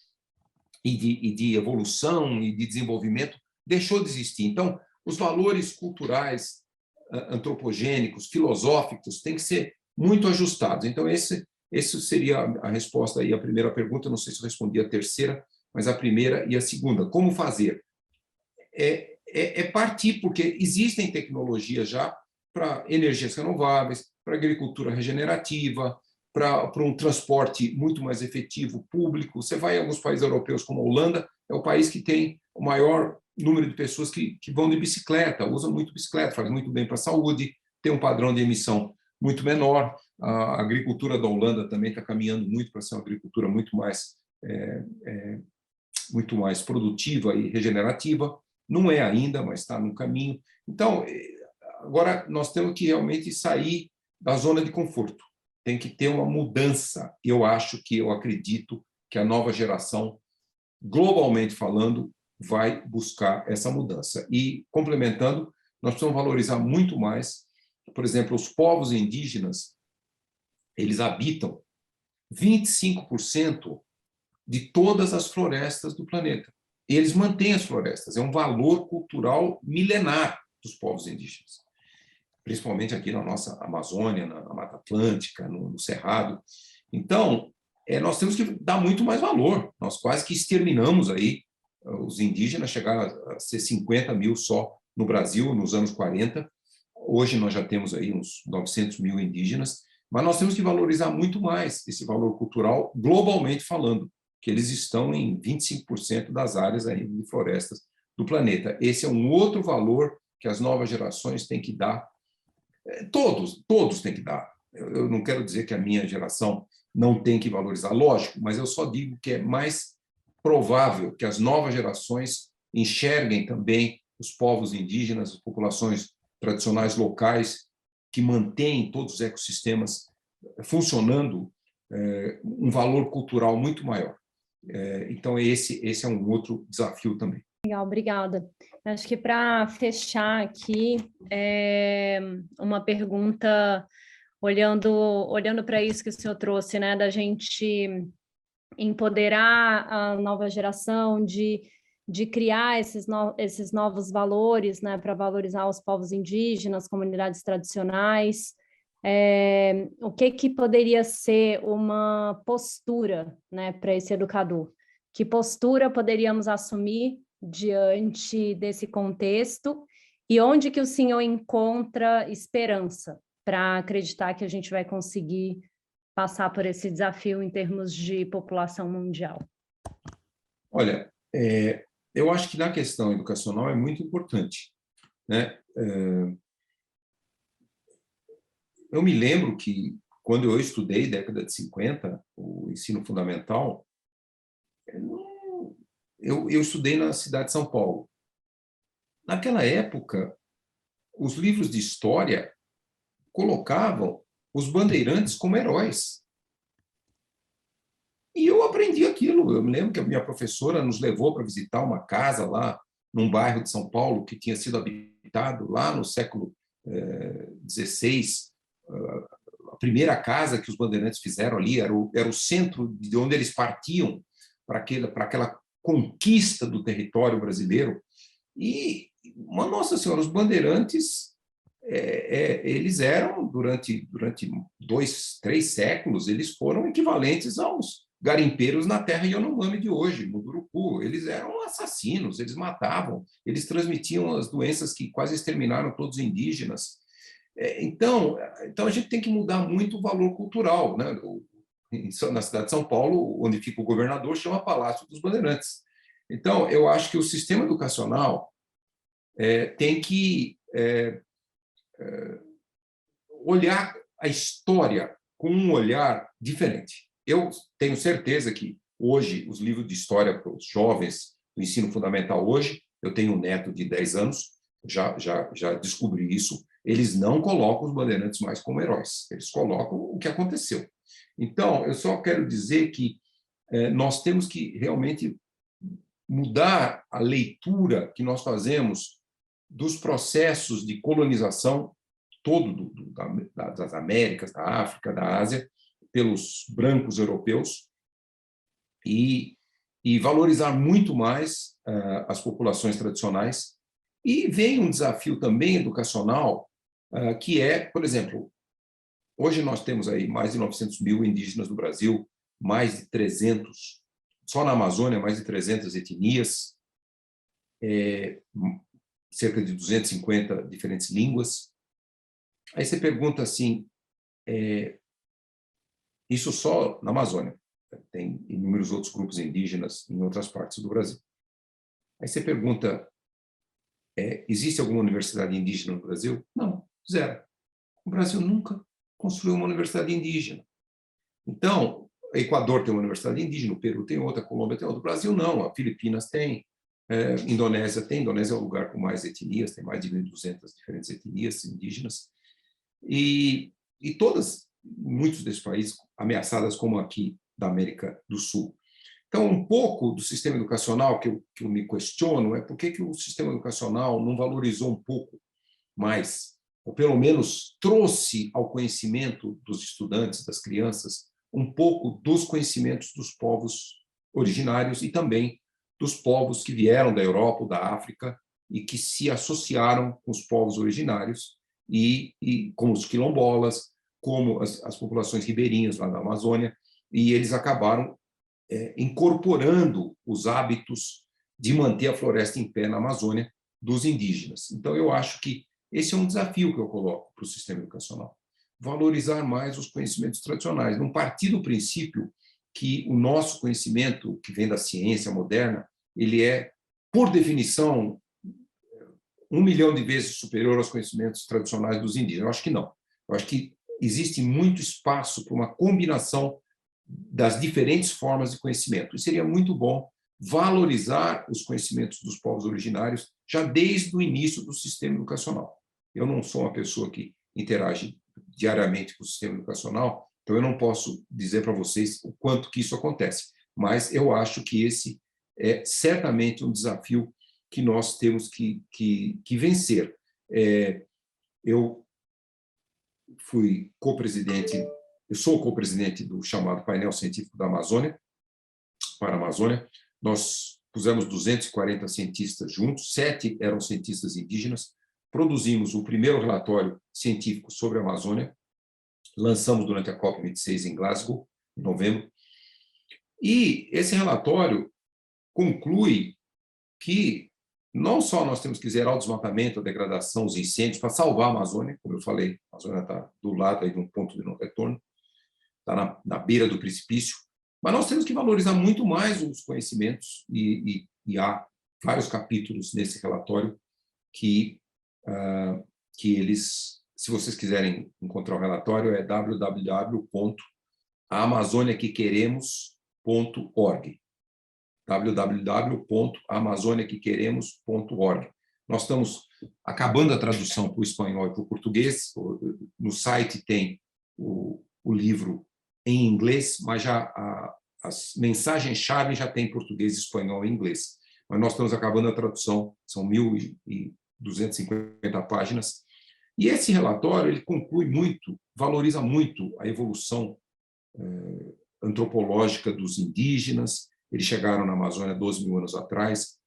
e de evolução e de desenvolvimento, deixou de existir. Então, os valores culturais, antropogênicos, filosóficos, têm que ser muito ajustados. Então, esse seria a resposta aí à primeira pergunta. Não sei se eu respondi a terceira, mas a primeira e a segunda. Como fazer? Partir, porque existem tecnologias já para energias renováveis, para agricultura regenerativa, para um transporte muito mais efetivo, público. Você vai em alguns países europeus, como a Holanda, é o país que tem o maior número de pessoas que vão de bicicleta, usam muito bicicleta, faz muito bem para a saúde, tem um padrão de emissão muito menor. A agricultura da Holanda também está caminhando muito para ser uma agricultura muito mais produtiva e regenerativa. Não é ainda, mas está no caminho. Então, agora nós temos que realmente sair da zona de conforto. Tem que ter uma mudança. Eu acredito que a nova geração, globalmente falando, vai buscar essa mudança. E, complementando, nós precisamos valorizar muito mais, por exemplo, os povos indígenas, eles habitam 25% de todas as florestas do planeta. Eles mantêm as florestas, é um valor cultural milenar dos povos indígenas, principalmente aqui na nossa Amazônia, na Mata Atlântica, no Cerrado. Então, nós temos que dar muito mais valor. Nós quase que exterminamos aí os indígenas, chegaram a ser 50 mil só no Brasil, nos anos 40. Hoje nós já temos aí uns 900 mil indígenas, mas nós temos que valorizar muito mais esse valor cultural, globalmente falando, que eles estão em 25% das áreas aí de florestas do planeta. Esse é um outro valor que as novas gerações têm que dar. Todos têm que dar. Eu não quero dizer que a minha geração não tem que valorizar, lógico, mas eu só digo que é mais provável que as novas gerações enxerguem também os povos indígenas, as populações tradicionais locais, que mantêm todos os ecossistemas funcionando, um valor cultural muito maior. Então, esse é um outro desafio também. Legal, obrigada. Acho que para fechar aqui, uma pergunta, olhando para isso que o senhor trouxe, né, da gente empoderar a nova geração, de criar esses novos valores, né, para valorizar os povos indígenas, comunidades tradicionais. O que poderia ser uma postura, né, para esse educador? Que postura poderíamos assumir diante desse contexto e onde que o senhor encontra esperança para acreditar que a gente vai conseguir passar por esse desafio em termos de população mundial? Olha, eu acho que na questão educacional é muito importante, né? Eu me lembro que, quando eu estudei, década de 50, o ensino fundamental, eu estudei na cidade de São Paulo. Naquela época, os livros de história colocavam os bandeirantes como heróis. E eu aprendi aquilo. Eu me lembro que a minha professora nos levou para visitar uma casa lá num bairro de São Paulo que tinha sido habitado lá no século XVI. A primeira casa que os bandeirantes fizeram ali era o centro de onde eles partiam para aquela conquista do território brasileiro. E, nossa senhora, os bandeirantes, eles eram, durante 2, 3 séculos, eles foram equivalentes aos garimpeiros na terra Yanomami de hoje, no Munduruku. Eles eram assassinos, eles matavam, eles transmitiam as doenças que quase exterminaram todos os indígenas. Então a gente tem que mudar muito o valor cultural, né? Na cidade de São Paulo, onde fica o governador, chama Palácio dos Bandeirantes. Então, eu acho que o sistema educacional tem que olhar a história com um olhar diferente. Eu tenho certeza que hoje os livros de história para os jovens do ensino fundamental hoje, eu tenho um neto de 10 anos, já descobri isso, eles não colocam os bandeirantes mais como heróis, eles colocam o que aconteceu. Então, eu só quero dizer que nós temos que realmente mudar a leitura que nós fazemos dos processos de colonização todo das Américas, da África, da Ásia, pelos brancos europeus, e valorizar muito mais as populações tradicionais. E vem um desafio também educacional, que é, por exemplo, hoje nós temos aí mais de 900 mil indígenas no Brasil, mais de 300, só na Amazônia, mais de 300 etnias, cerca de 250 diferentes línguas. Aí você pergunta assim, isso só na Amazônia, tem inúmeros outros grupos indígenas em outras partes do Brasil. Aí você pergunta, existe alguma universidade indígena no Brasil? Não, zero. O Brasil nunca construiu uma universidade indígena. Então, o Equador tem uma universidade indígena, o Peru tem outra, a Colômbia tem outra, o Brasil não, a Filipinas tem, Indonésia tem, Indonésia é o lugar com mais etnias, tem mais de 1.200 diferentes etnias indígenas, e todas, muitos desses países ameaçadas como aqui da América do Sul. Então, um pouco do sistema educacional que eu me questiono é por que o sistema educacional não valorizou um pouco mais, ou pelo menos trouxe ao conhecimento dos estudantes, das crianças, um pouco dos conhecimentos dos povos originários e também dos povos que vieram da Europa ou da África e que se associaram com os povos originários, e como os quilombolas, como as populações ribeirinhas lá da Amazônia, e eles acabaram incorporando os hábitos de manter a floresta em pé na Amazônia dos indígenas. Então, eu acho que esse é um desafio que eu coloco para o sistema educacional. Valorizar mais os conhecimentos tradicionais, não partir do princípio que o nosso conhecimento, que vem da ciência moderna, ele é, por definição, 1 milhão de vezes superior aos conhecimentos tradicionais dos indígenas. Eu acho que não. Eu acho que existe muito espaço para uma combinação das diferentes formas de conhecimento. E seria muito bom valorizar os conhecimentos dos povos originários já desde o início do sistema educacional. Eu não sou uma pessoa que interage diariamente com o sistema educacional, então eu não posso dizer para vocês o quanto que isso acontece, mas eu acho que esse é certamente um desafio que nós temos que vencer. Eu fui co-presidente, eu sou co-presidente do chamado Painel Científico da Amazônia, para a Amazônia. Nós pusemos 240 cientistas juntos, 7 eram cientistas indígenas, produzimos o primeiro relatório científico sobre a Amazônia, lançamos durante a COP26 em Glasgow, em novembro, e esse relatório conclui que não só nós temos que zerar o desmatamento, a degradação, os incêndios, para salvar a Amazônia, como eu falei, a Amazônia está do lado aí de um ponto de não retorno, está na beira do precipício, mas nós temos que valorizar muito mais os conhecimentos, e há vários capítulos nesse relatório que eles, se vocês quiserem encontrar o relatório, é www.amazoniaquequeremos.org. www.amazoniaquequeremos.org. Nós estamos acabando a tradução para o espanhol e para o português. No site tem o livro em inglês, mas já as mensagens-chave já tem em português, espanhol e inglês. Mas nós estamos acabando a tradução, são 1.250 páginas. E esse relatório ele conclui muito, valoriza muito a evolução antropológica dos indígenas. Eles chegaram na Amazônia 12 mil anos atrás.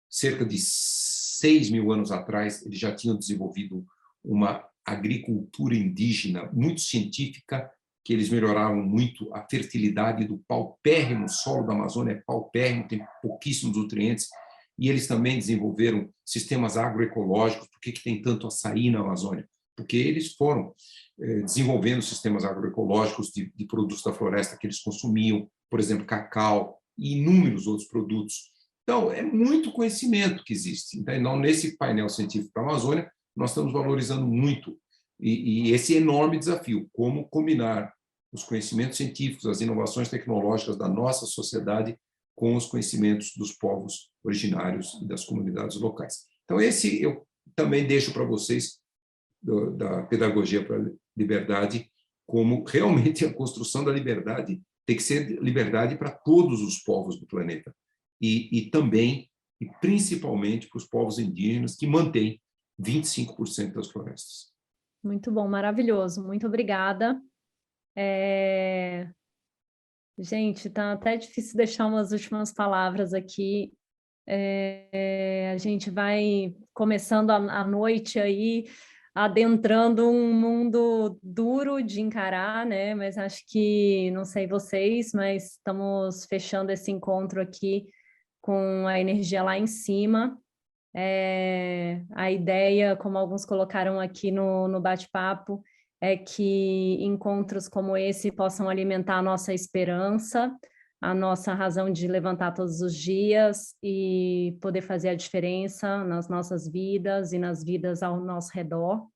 Cerca de 6 mil anos atrás, eles já tinham desenvolvido uma agricultura indígena muito científica, que eles melhoravam muito a fertilidade do paupérrimo solo da Amazônia, é paupérrimo, tem pouquíssimos nutrientes, e eles também desenvolveram sistemas agroecológicos. Por que tem tanto açaí na Amazônia? Porque eles foram desenvolvendo sistemas agroecológicos de produtos da floresta que eles consumiam, por exemplo, cacau e inúmeros outros produtos. Então, é muito conhecimento que existe. Então, nesse painel científico para a Amazônia, nós estamos valorizando muito e esse enorme desafio, como combinar os conhecimentos científicos, as inovações tecnológicas da nossa sociedade com os conhecimentos dos povos originários e das comunidades locais. Então, esse eu também deixo para vocês da Pedagogia para a Liberdade, como realmente a construção da liberdade tem que ser liberdade para todos os povos do planeta. E também, e principalmente, para os povos indígenas, que mantêm 25% das florestas. Muito bom, maravilhoso. Muito obrigada. Gente, tá até difícil deixar umas últimas palavras aqui. A gente vai começando a noite aí, adentrando um mundo duro de encarar, né? Mas acho que, não sei vocês, mas estamos fechando esse encontro aqui com a energia lá em cima. A ideia, como alguns colocaram aqui no bate-papo, é que encontros como esse possam alimentar a nossa esperança, a nossa razão de levantar todos os dias e poder fazer a diferença nas nossas vidas e nas vidas ao nosso redor.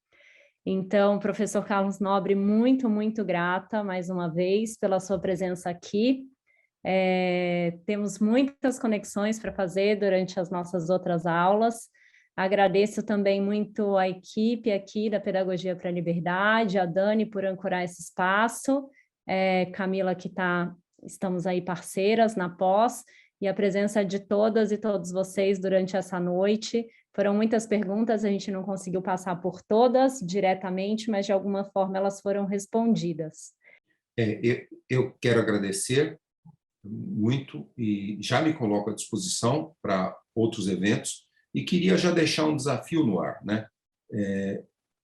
Então, professor Carlos Nobre, muito, muito grata mais uma vez pela sua presença aqui. Temos muitas conexões para fazer durante as nossas outras aulas. Agradeço também muito a equipe aqui da Pedagogia para a Liberdade, a Dani por ancorar esse espaço, Camila estamos aí parceiras na pós, e a presença de todas e todos vocês durante essa noite. Foram muitas perguntas, a gente não conseguiu passar por todas diretamente, mas de alguma forma elas foram respondidas. Eu quero agradecer muito e já me coloco à disposição para outros eventos e queria já deixar um desafio no ar, né?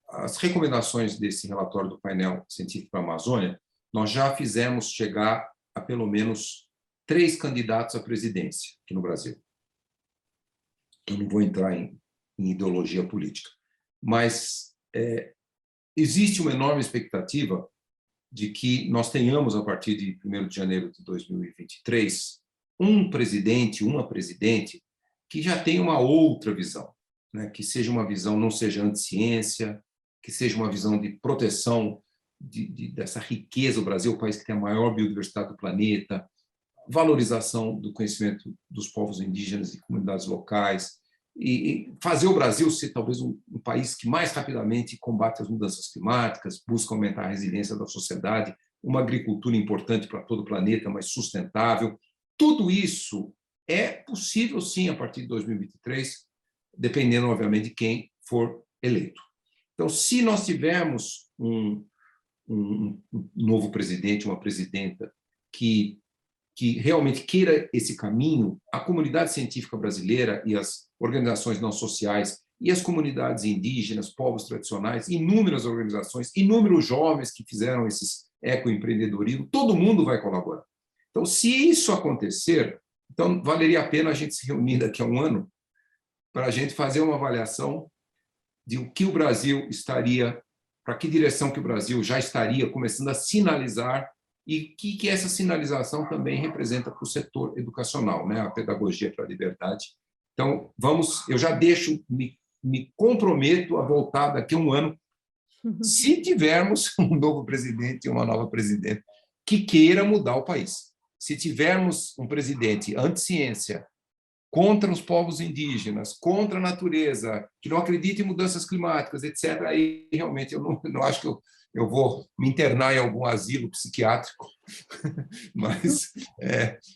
As recomendações desse relatório do painel científico para a Amazônia, nós já fizemos chegar a pelo menos 3 candidatos à presidência aqui no Brasil. Eu não vou entrar em ideologia política, mas existe uma enorme expectativa de que nós tenhamos, a partir de 1º de janeiro de 2023, um presidente, uma presidente, que já tenha uma outra visão, né? Que seja uma visão, não seja anti-ciência, que seja uma visão de proteção dessa riqueza. O Brasil é o país que tem a maior biodiversidade do planeta, valorização do conhecimento dos povos indígenas e comunidades locais, e fazer o Brasil ser talvez um país que mais rapidamente combate as mudanças climáticas, busca aumentar a resiliência da sociedade, uma agricultura importante para todo o planeta, mas sustentável. Tudo isso é possível, sim, a partir de 2023, dependendo, obviamente, de quem for eleito. Então, se nós tivermos um novo presidente, uma presidenta que realmente queira esse caminho, a comunidade científica brasileira e as organizações não sociais e as comunidades indígenas, povos tradicionais, inúmeras organizações, inúmeros jovens que fizeram esses ecoempreendedorismo, todo mundo vai colaborar. Então, se isso acontecer, então valeria a pena a gente se reunir daqui a um ano para a gente fazer uma avaliação de o que o Brasil estaria, para que direção que o Brasil já estaria começando a sinalizar e que essa sinalização também representa para o setor educacional, né? A Pedagogia para a Liberdade. Então, eu já me comprometo a voltar daqui a um ano, se tivermos um novo presidente e uma nova presidente que queira mudar o país. Se tivermos um presidente anti-ciência, contra os povos indígenas, contra a natureza, que não acredita em mudanças climáticas, etc., aí realmente eu não acho que eu vou me internar em algum asilo psiquiátrico,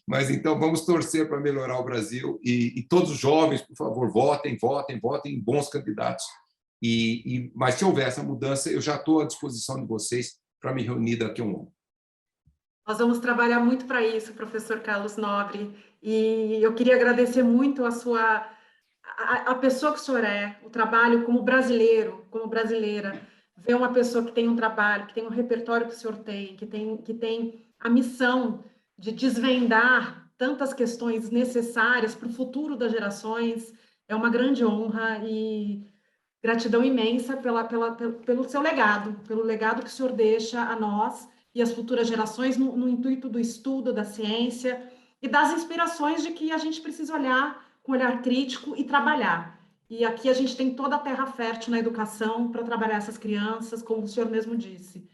mas então vamos torcer para melhorar o Brasil e todos os jovens, por favor, votem em bons candidatos. Mas se houver essa mudança, eu já estou à disposição de vocês para me reunir daqui a um ano. Nós vamos trabalhar muito para isso, professor Carlos Nobre, e eu queria agradecer muito a pessoa que o senhor é, o trabalho como brasileiro, como brasileira, ver uma pessoa que tem um trabalho, que tem um repertório que o senhor tem, que tem a missão de desvendar tantas questões necessárias para o futuro das gerações, é uma grande honra e gratidão imensa pelo seu legado, pelo legado que o senhor deixa a nós e as futuras gerações no intuito do estudo, da ciência e das inspirações de que a gente precisa olhar com olhar crítico e trabalhar. E aqui a gente tem toda a terra fértil na educação para trabalhar essas crianças, como o senhor mesmo disse.